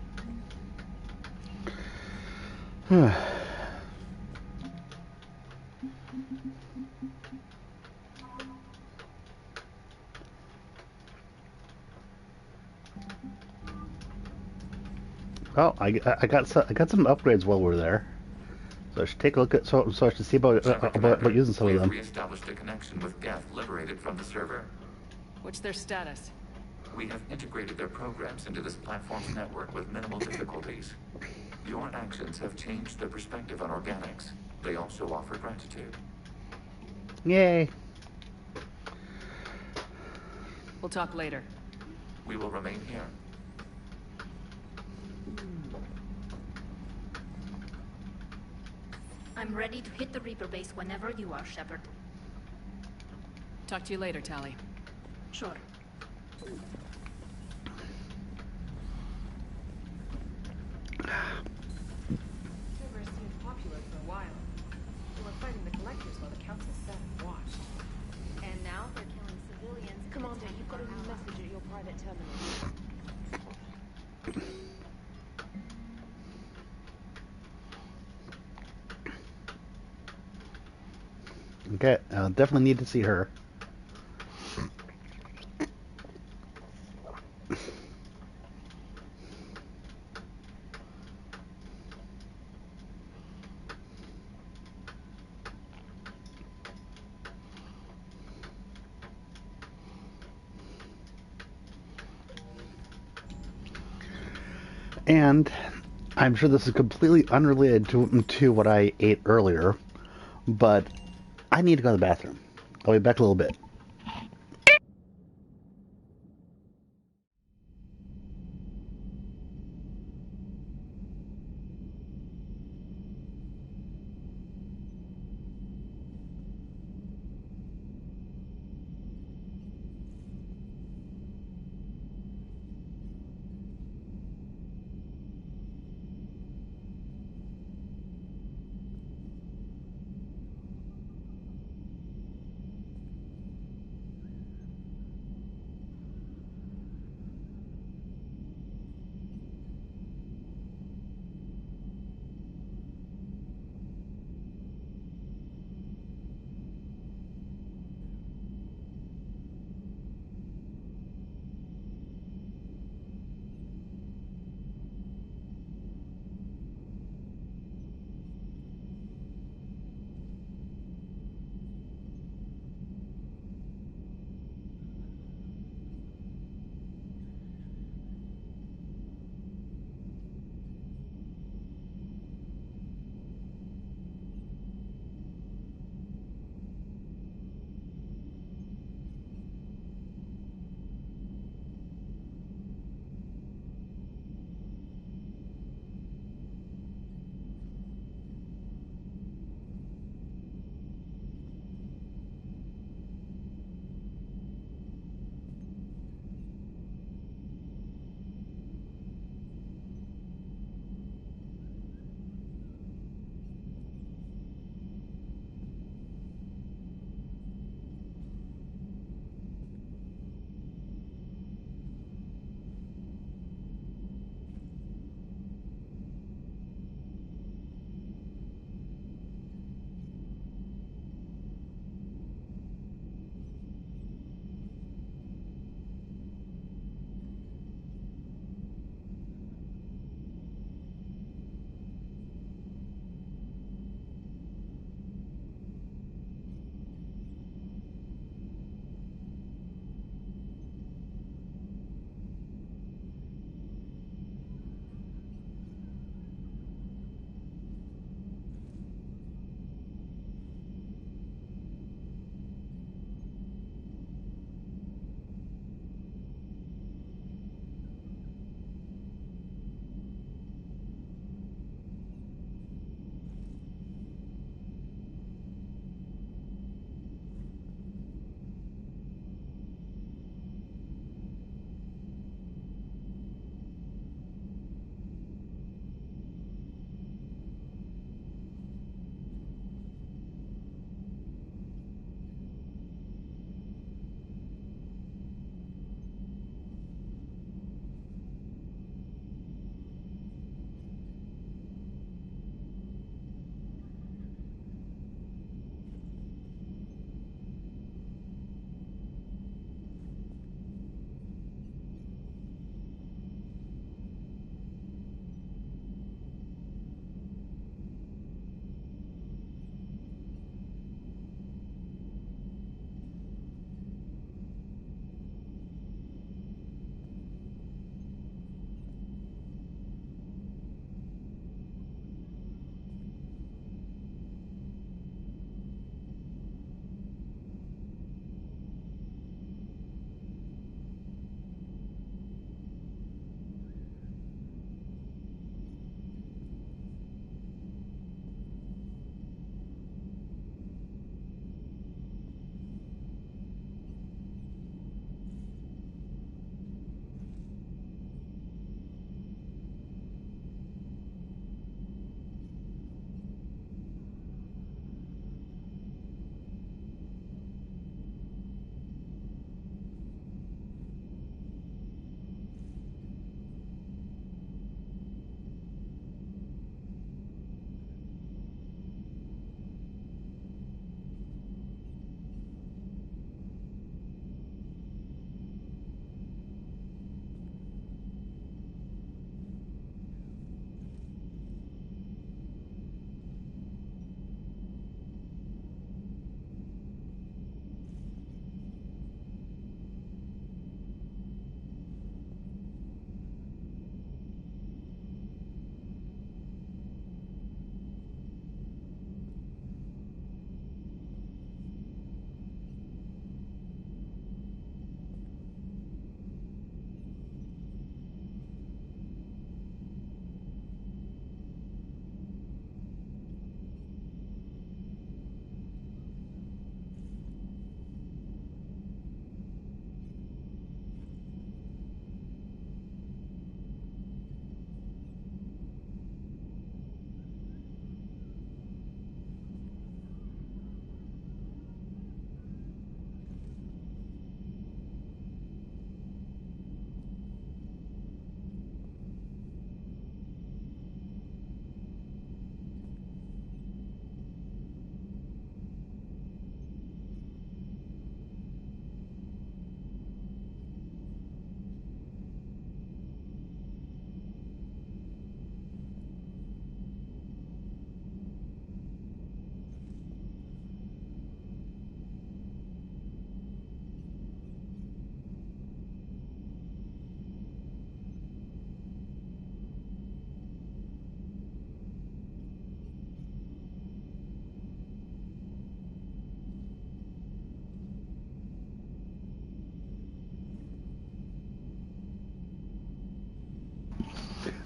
Oh, I got some upgrades while we're there, so I should take a look at so I should see about using some of them. We established a connection with Geth liberated from the server. What's their status? We have integrated their programs into this platform's network with minimal difficulties. Your actions have changed their perspective on organics. They also offer gratitude. Yay! We'll talk later. We will remain here. I'm ready to hit the Reaper base whenever you are, Shepard. Talk to you later, Tali. Sure. Rivers seemed popular for a while. They were fighting the collectors while the council sat and watched. And now they're killing civilians. Commander, you've got a new message at your private terminal. Okay, definitely need to see her. And I'm sure this is completely unrelated to what I ate earlier, but I need to go to the bathroom. I'll be back a little bit.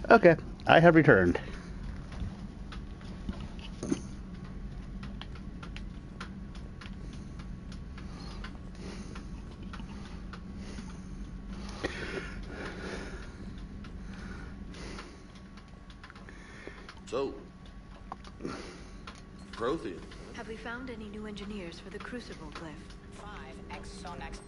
Okay, I have returned. So, Prothean. Have we found any new engineers for the Crucible, Cliff? 5 Exonex.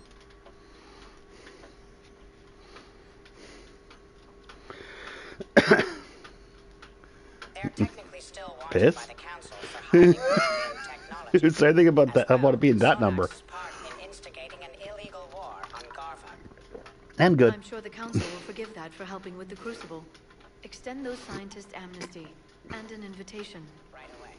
They're technically still wanted by the council for highly Prothean technology. Who's saying anything about that? I want to be in that number. Part in instigating an illegal war on Garva. And good. I'm sure the council will forgive that for helping with the Crucible. Extend those scientists amnesty and an invitation. Right away.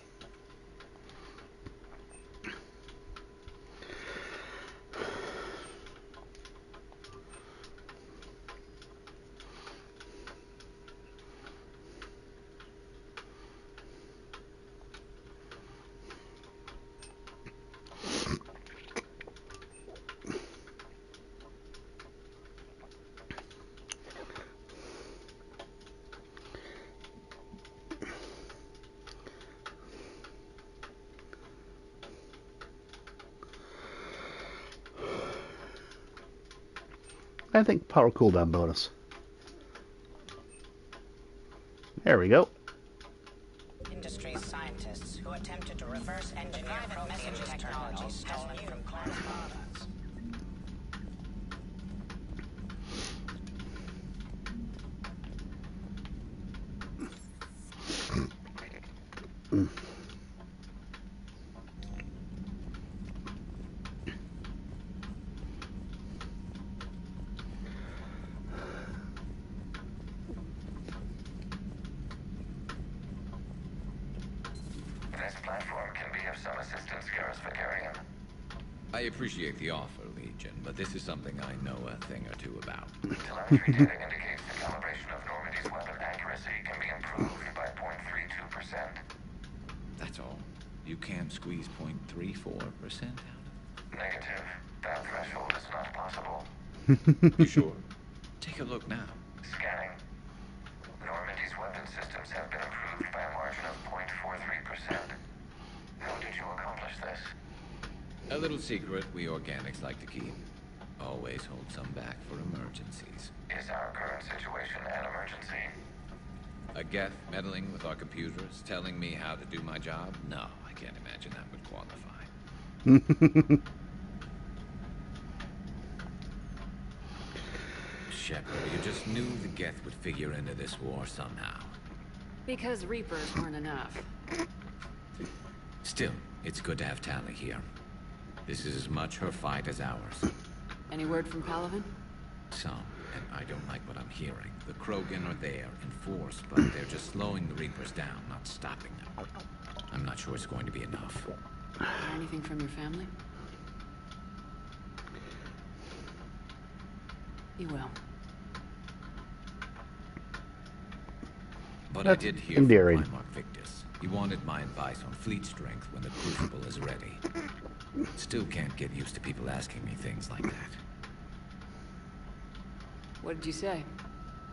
I think power cooldown bonus. There we go. Industry's scientists who attempted to reverse engineer message technology stolen from correspondents. This platform can be of some assistance, Garrus Vakarian. I appreciate the offer, Legion, but this is something I know a thing or two about. Telemetry data indicates the calibration of Normandy's weapon accuracy can be improved by 0.32%. That's all. You can't squeeze 0.34% out? Negative. That threshold is not possible. You sure? Take a look now. Scanning. Normandy's weapon systems have been improved by a margin of 0.43%. How did you accomplish this? A little secret we organics like to keep. Always hold some back for emergencies. Is our current situation an emergency? A Geth meddling with our computers, telling me how to do my job? No, I can't imagine that would qualify. Shepard, you just knew the Geth would figure into this war somehow. Because Reapers weren't enough. Still, it's good to have Tali here. This is as much her fight as ours. Any word from Palaven? Some, and I don't like what I'm hearing. The Krogan are there in force, but they're just slowing the Reapers down, not stopping them. I'm not sure it's going to be enough. Hear anything from your family? You will. But That's I did hear endearing. from Primarch Victus. He wanted my advice on fleet strength when the Crucible is ready. Still can't get used to people asking me things like that. What did you say?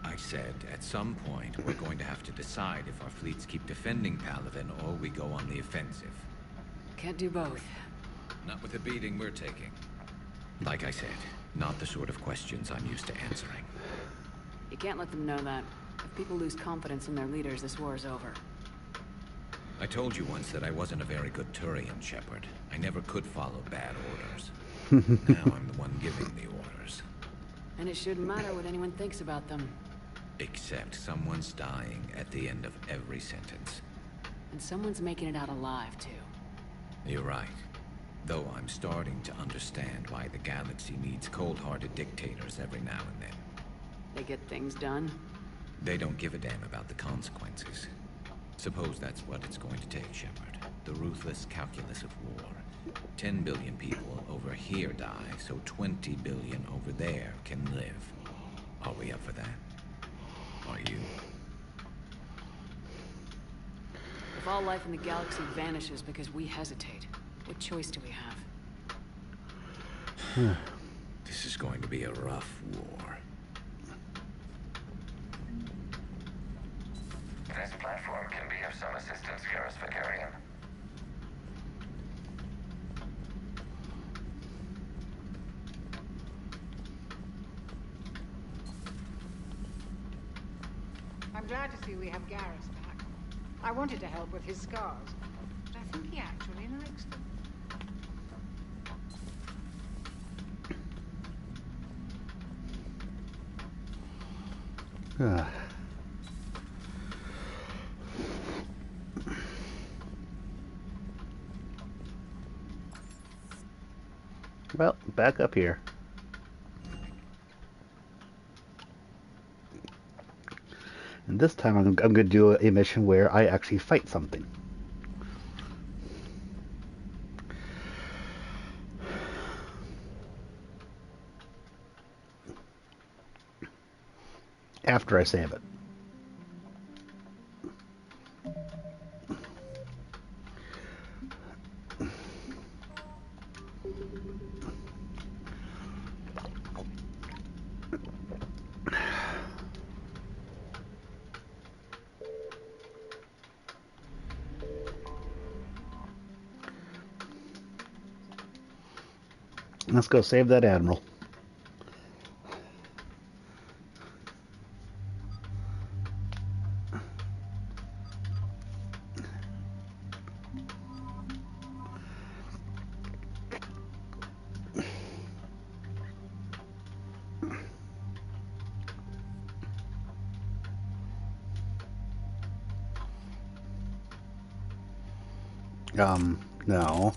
I said, at some point, we're going to have to decide if our fleets keep defending Palaven or we go on the offensive. Can't do both. Not with the beating we're taking. Like I said, not the sort of questions I'm used to answering. You can't let them know that. If people lose confidence in their leaders, this war is over. I told you once that I wasn't a very good Turian, Shepard. I never could follow bad orders. Now I'm the one giving the orders. And it shouldn't matter what anyone thinks about them. Except someone's dying at the end of every sentence. And someone's making it out alive, too. You're right. Though I'm starting to understand why the galaxy needs cold-hearted dictators every now and then. They get things done. They don't give a damn about the consequences. Suppose that's what it's going to take, Shepard. The ruthless calculus of war. 10 billion people over here die, so 20 billion over there can live. Are we up for that? Are you? If all life in the galaxy vanishes because we hesitate, what choice do we have? This is going to be a rough war. This platform can be of some assistance, Garrus Vicarian. I'm glad to see we have Garrus back. I wanted to help with his scars, but I think he actually likes them. Well, back up here. And this time I'm going to do a mission where I actually fight something. After I save it. Let's go save that admiral. No.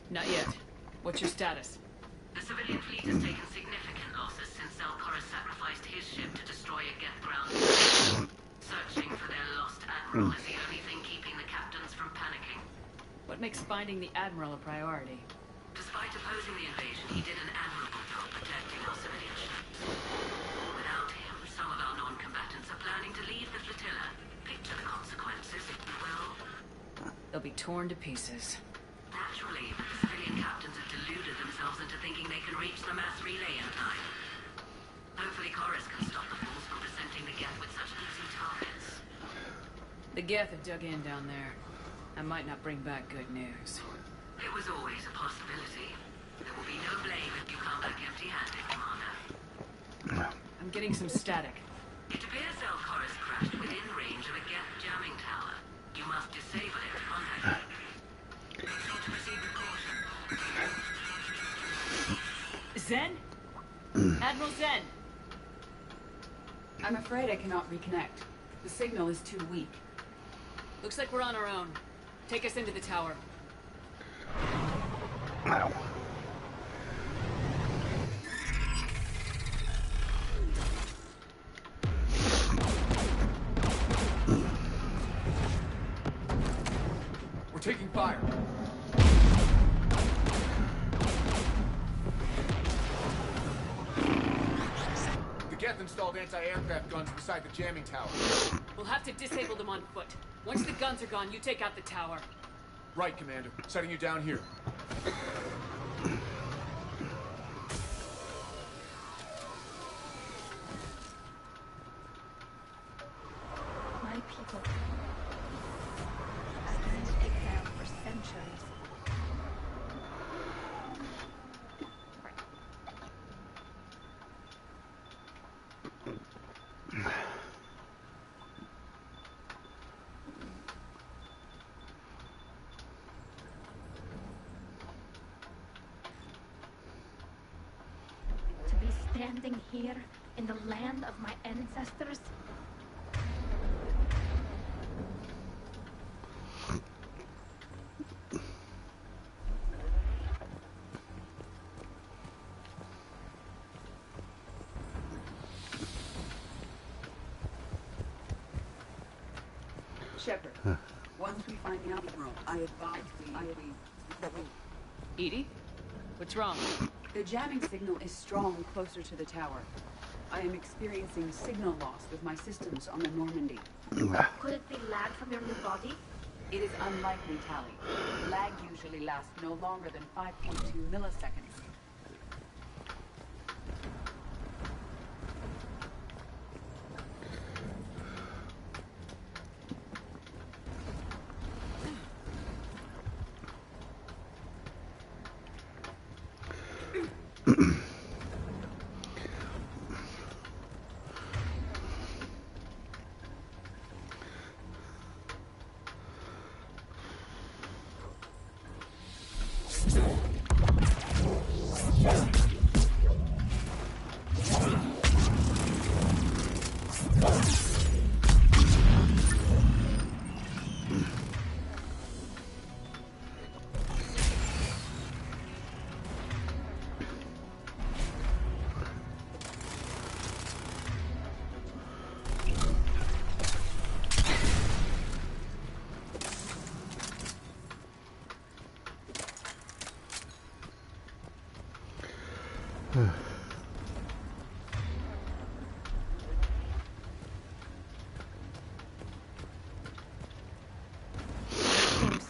Not yet. What's your status? The civilian fleet has taken significant losses since Zelkorus sacrificed his ship to destroy a Geth ground. Searching for their lost admiral is the only thing keeping the captains from panicking. What makes finding the admiral a priority? Despite opposing the invasion, he did an admirable job protecting our civilian ships. Without him, some of our non-combatants are planning to leave the flotilla. Picture the consequences, if you will. They'll be torn to pieces. Naturally, but the civilian captains have deluded themselves into thinking they can reach the mass relay in time. Hopefully Chorus can stop the fools from presenting the Geth with such easy targets. The Geth have dug in down there. That might not bring back good news. It was always a possibility. There will be no blame if you come back empty-handed, Commander. I'm getting some static. It appears Zelkorus crashed within range of a Geth jamming tower. You must disable it to contact it. Zen? Admiral Zen! I'm afraid I cannot reconnect. The signal is too weak. Looks like we're on our own. Take us into the tower. Wow. We're taking fire. The Geth installed anti-aircraft guns beside the jamming tower. We'll have to disable them on foot. Once the guns are gone, you take out the tower. Right, Commander. Setting you down here. My people. I can't take down for centuries. standing here in the land of my ancestors? Shepard, once we find the outworld, I advise we... Edie? What's wrong? The jamming signal is strong closer to the tower. I am experiencing signal loss with my systems on the Normandy. Could it be lag from your new body? It is unlikely, Tally. Lag usually lasts no longer than 5.2 milliseconds.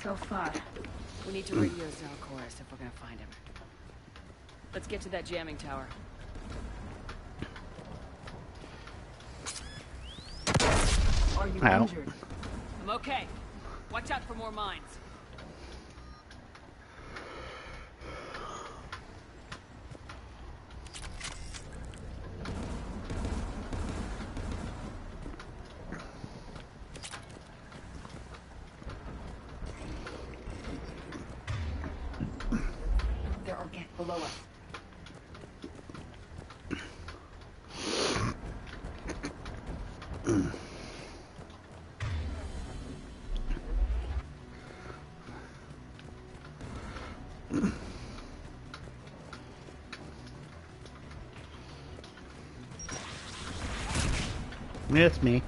So far. We need to radio Zalcoris if we're gonna find him. Let's get to that jamming tower. Are you injured? I'm okay. Watch out for more mines. There are Geth below us. It's me.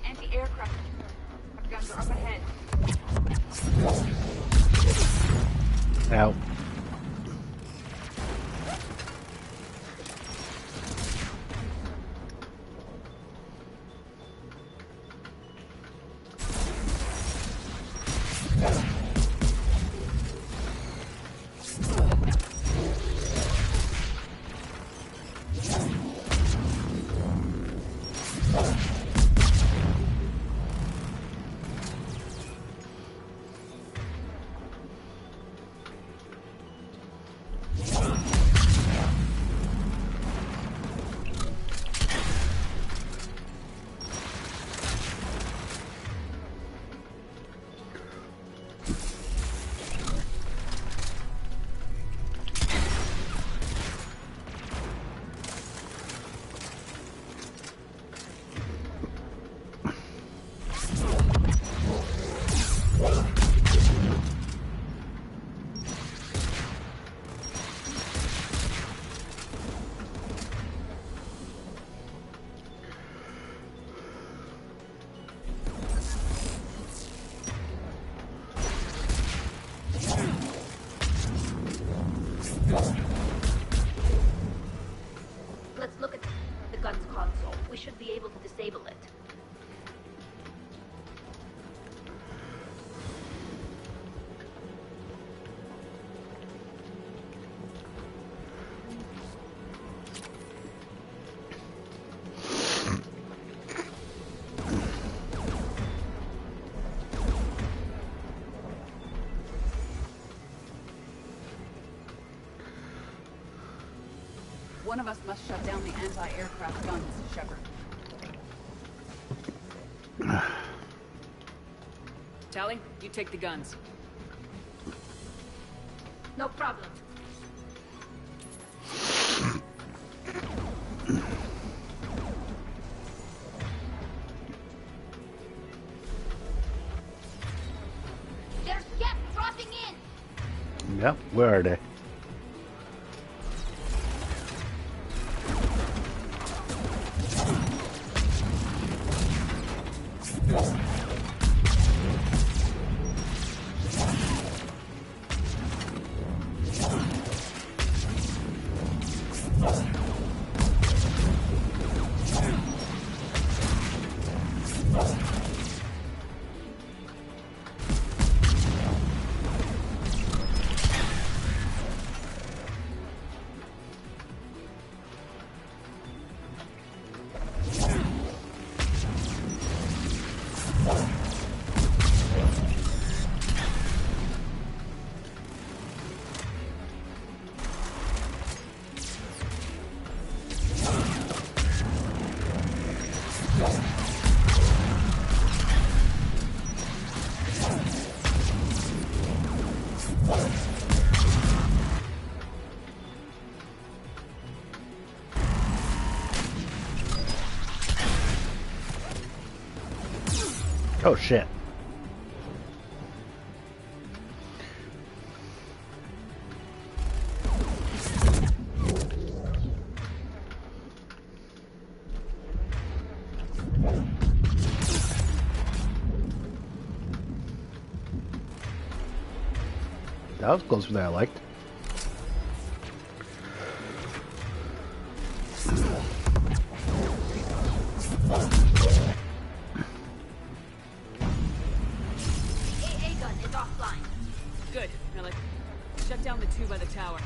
Anti-aircraft guns are up ahead. Ow. One of us must shut down the anti-aircraft guns, Shepard. Tally, you take the guns. No problem. There's Geth dropping in. Yep, where are they? Oh shit. That was closer than I liked. AA gun is offline. Good. Now let's shut down the two by the tower.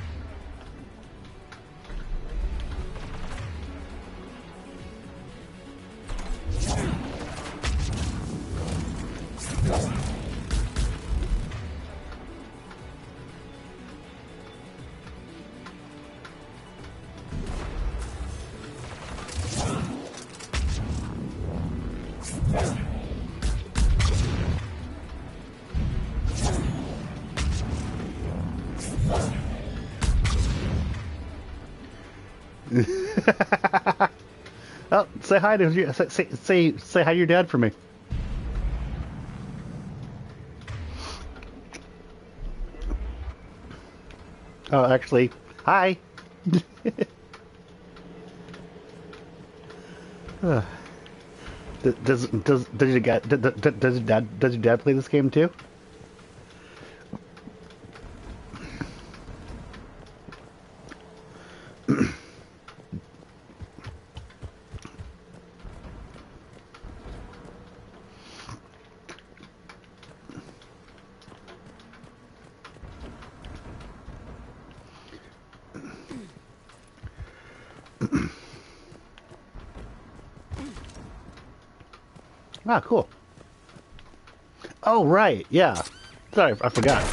Oh, say hi to your, say hi to your dad for me. Oh, actually, hi. Does your dad play this game too? Ah, cool. Oh, right, yeah. Sorry, I forgot.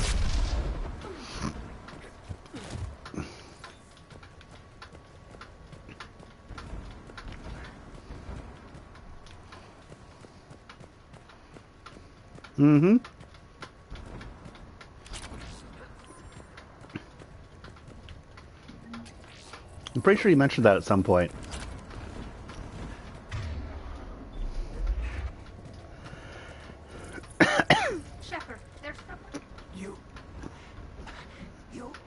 Mm-hmm. I'm pretty sure you mentioned that at some point. Shepard, there's someone. You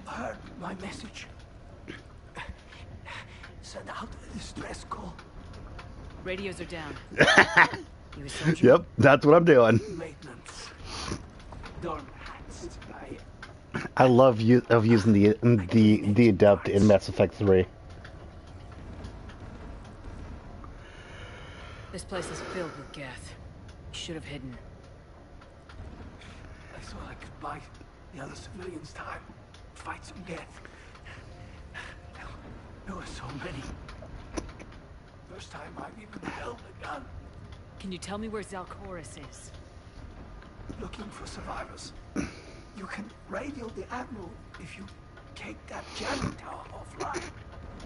heard my message. Send out a distress call. Radios are down. You a soldier? Yep, that's what I'm doing. Maintenance. Dorm hats. I love using the adept in Mass Effect 3. This place is filled with Geth. You should have hidden. I thought I could buy the other civilians time. Fight some Geth. There were so many. First time I've even held a gun. Can you tell me where Zalcoris is? Looking for survivors. You can radio the Admiral if you take that jamming tower offline.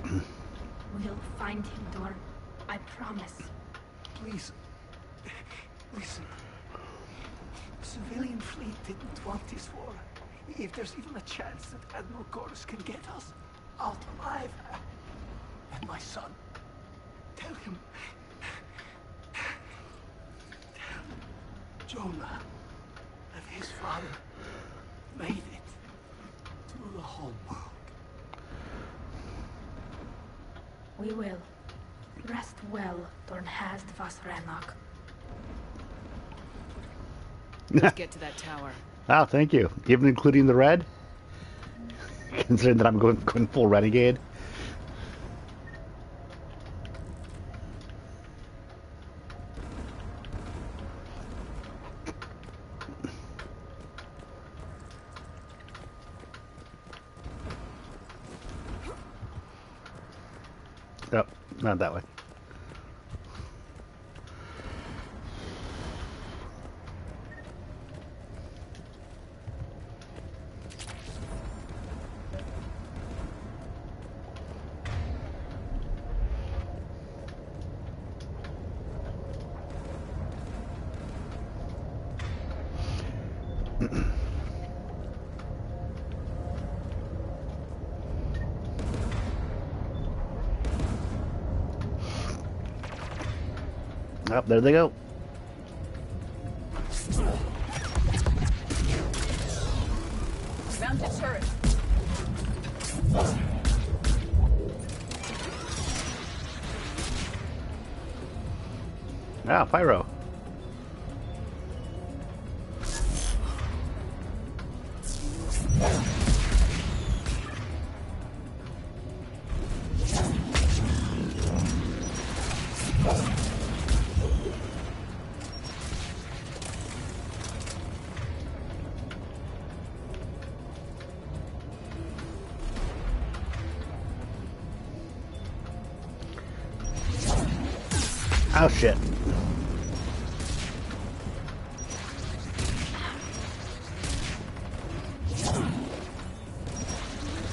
We'll find him, Dorn. I promise. Please, listen. The civilian fleet didn't want this war. If there's even a chance that Admiral Gorus can get us out alive, and my son, tell him, Jonah, that his father made it to the home world. We will. Rest well, Dornhazd vas Rannoch. Let's get to that tower. Oh, thank you. Even including the red? Considering that I'm going full renegade. Oh, not that way. Oh, there they go. Mounted turret. Ah, pyro. Oh shit.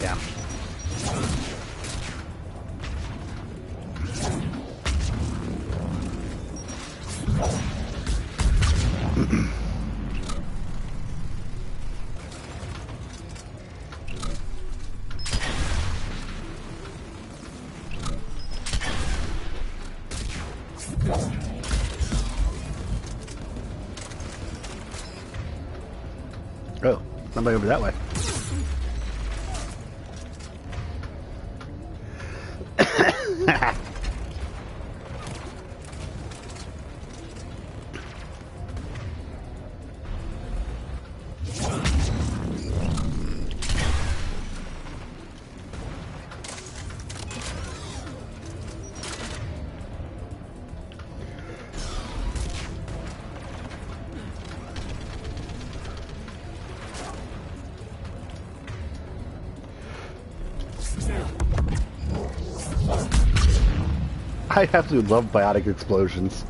Yeah. Oh, somebody over that way. I absolutely love biotic explosions.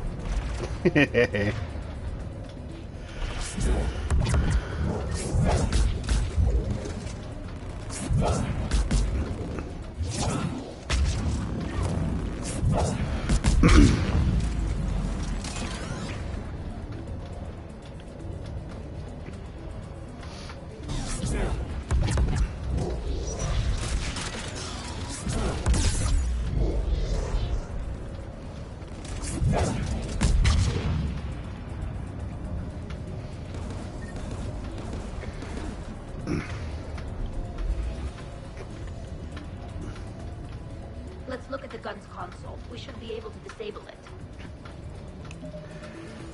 Let's look at the gun's console. We should be able to disable it.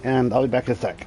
And I'll be back in a sec.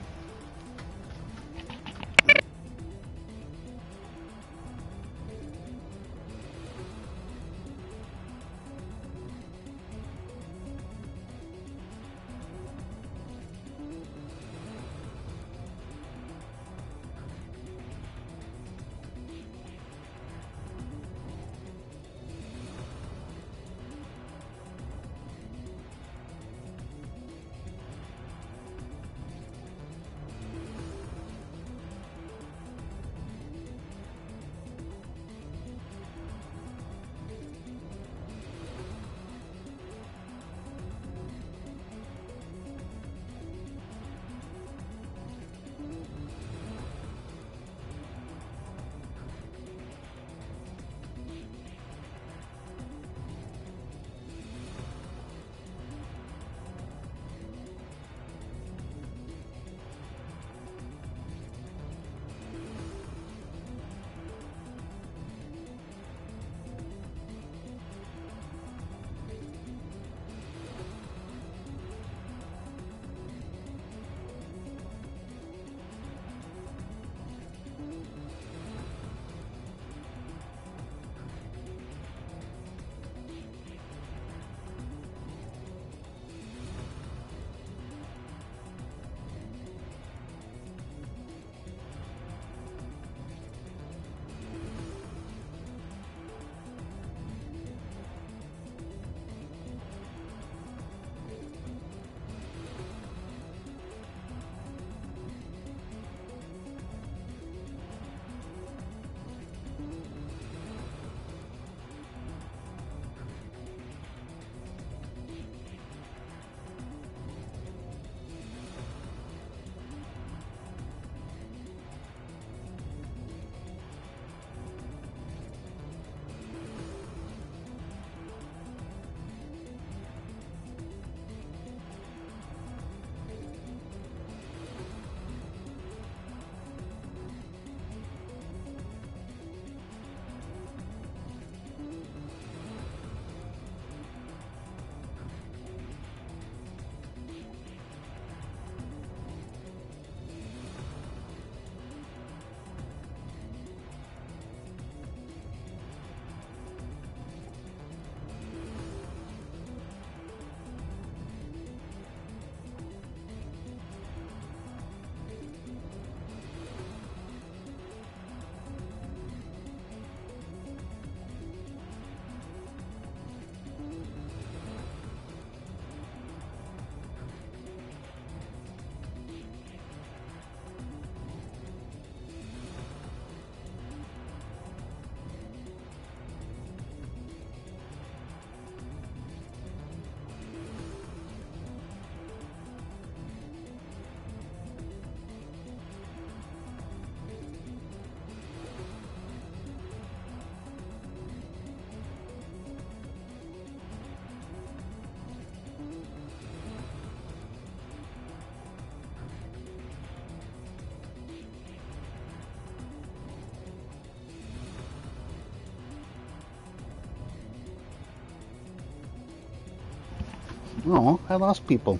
Oh, I lost people.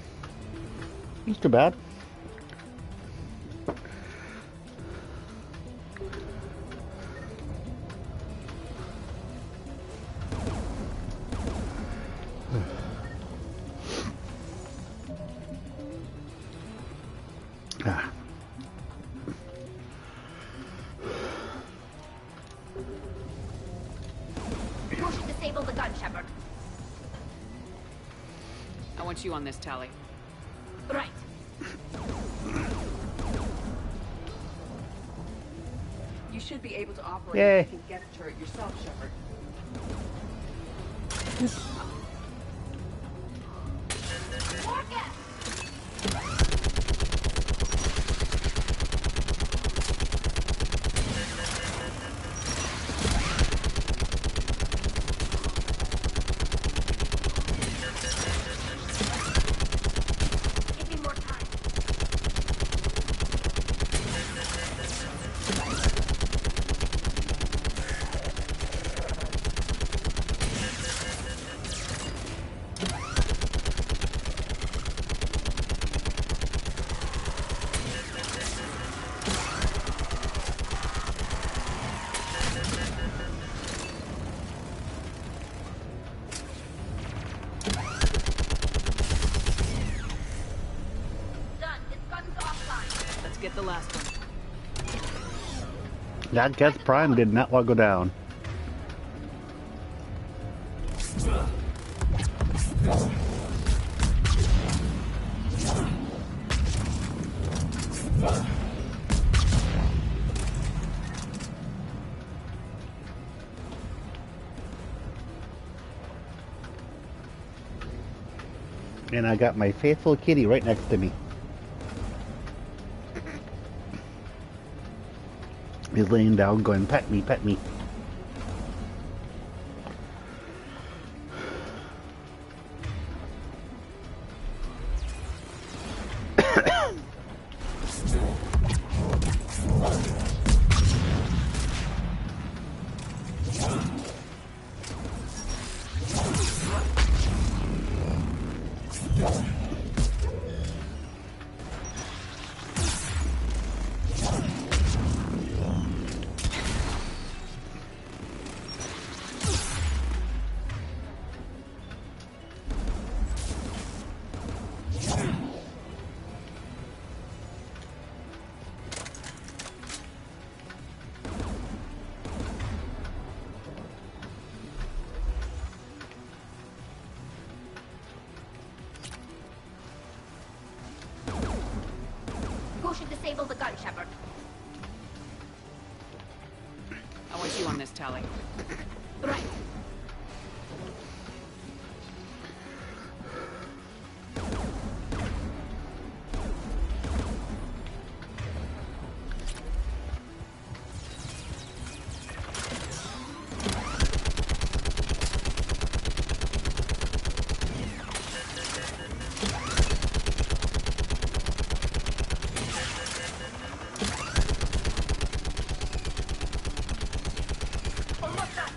It's too bad. You should disable the gun, Shepard. I want you on this, Tally. Right. You should be able to operate Yay. the Geth turret yourself, Shepard. More Geth! Give me more time. Done. This gun's offline. Let's get the last one. That Geth Prime did not want to go down. And I got my faithful kitty right next to me. He's laying down going, pet me, pet me. Who should disable the gun, Shepard? I want you on this, Tally. Right. Almost done.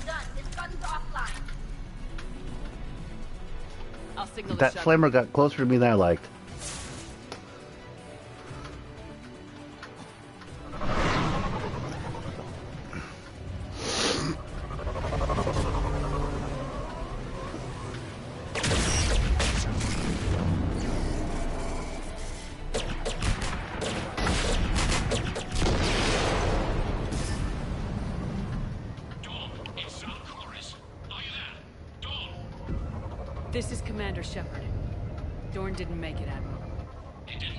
Done. This gun's offline. I'll signal the That shuttle. flamer got closer to me than I liked. This is Commander Shepard. Dorn didn't make it, Admiral. He didn't?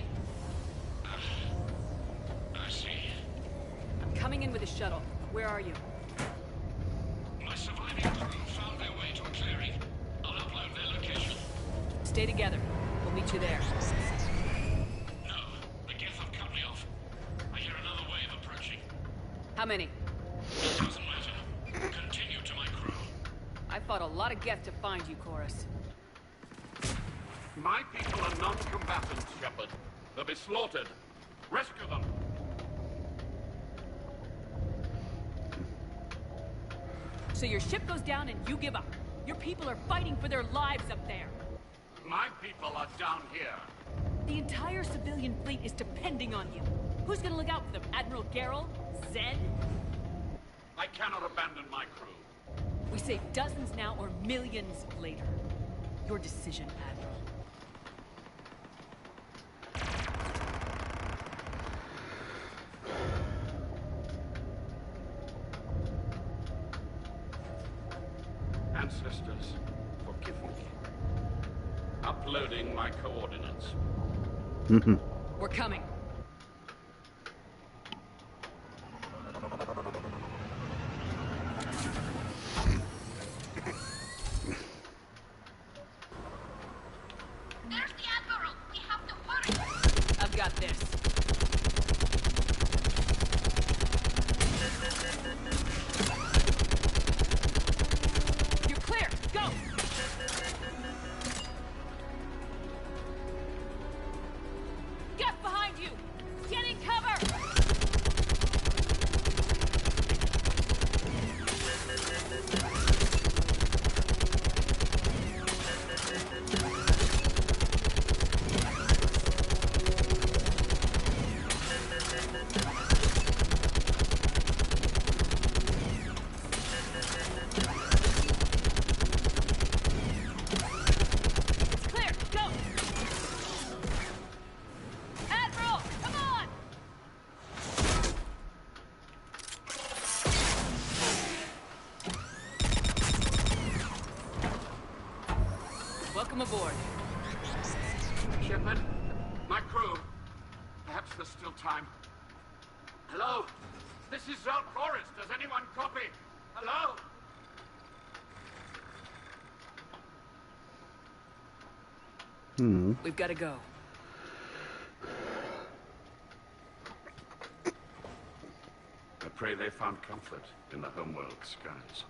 I see. I'm coming in with a shuttle. shuttle. Where are you? My surviving crew found their way to a clearing. I'll upload their location. Stay together. We'll meet you there. No, the Geth have cut me off. I hear another wave approaching. How many? It doesn't matter. Continue to my crew. I fought a lot of Geth to find you, Chorus. My people are non-combatants, Shepard. They'll be slaughtered. Rescue them. So your ship goes down and you give up. Your people are fighting for their lives up there. My people are down here. The entire civilian fleet is depending on you. Who's gonna look out for them? Admiral Geralt? Zen? I cannot abandon my crew. We say dozens now or millions later. Your decision, Admiral. Ancestors, forgive me. Uploading my coordinates. We're coming. There's the Admiral! We have to hurry! I've got this. You're clear! Go! Get behind you! Get in cover! Welcome aboard. Shepard, my crew. Perhaps there's still time. Hello? This is Zone Chorus. Does anyone copy? Hello? We've got to go. I pray they found comfort in the homeworld skies.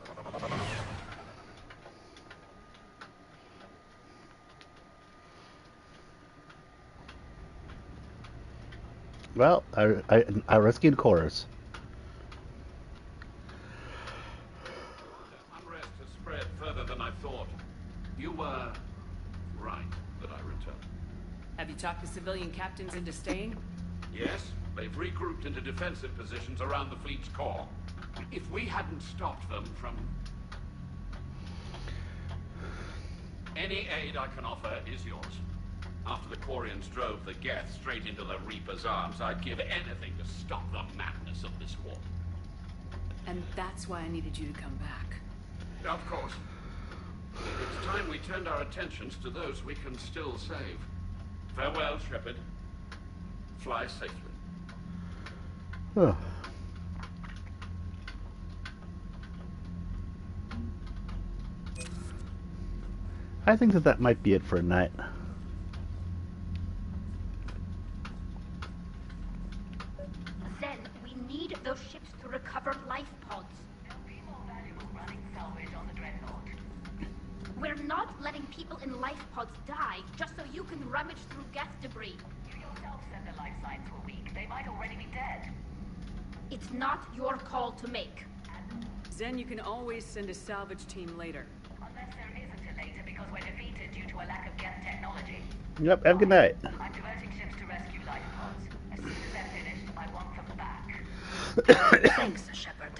Well, I rescued Chorus. Unrest has spread further than I thought. You were right that I returned. Have you talked the civilian captains into staying? Yes, they've regrouped into defensive positions around the fleet's core. If we hadn't stopped them from... Any aid I can offer is yours. After the Quarians drove the Geth straight into the Reaper's arms, I'd give anything to stop the madness of this war. And that's why I needed you to come back. Of course. It's time we turned our attentions to those we can still save. Farewell, Shepard. Fly safely. Oh. I think that might be it for a night. Zen, we need those ships to recover life pods. We're not letting people in life pods die just so you can rummage through Geth debris. You yourself said the life signs were weak. They might already be dead. It's not your call to make. Zen, you can always send a salvage team later. Unless there isn't a later because we're defeated due to a lack of Geth technology. Yep, have a good night. I'm diverting ships to rescue life pods. As soon as they're finished, I want them back. Thanks, Shepard.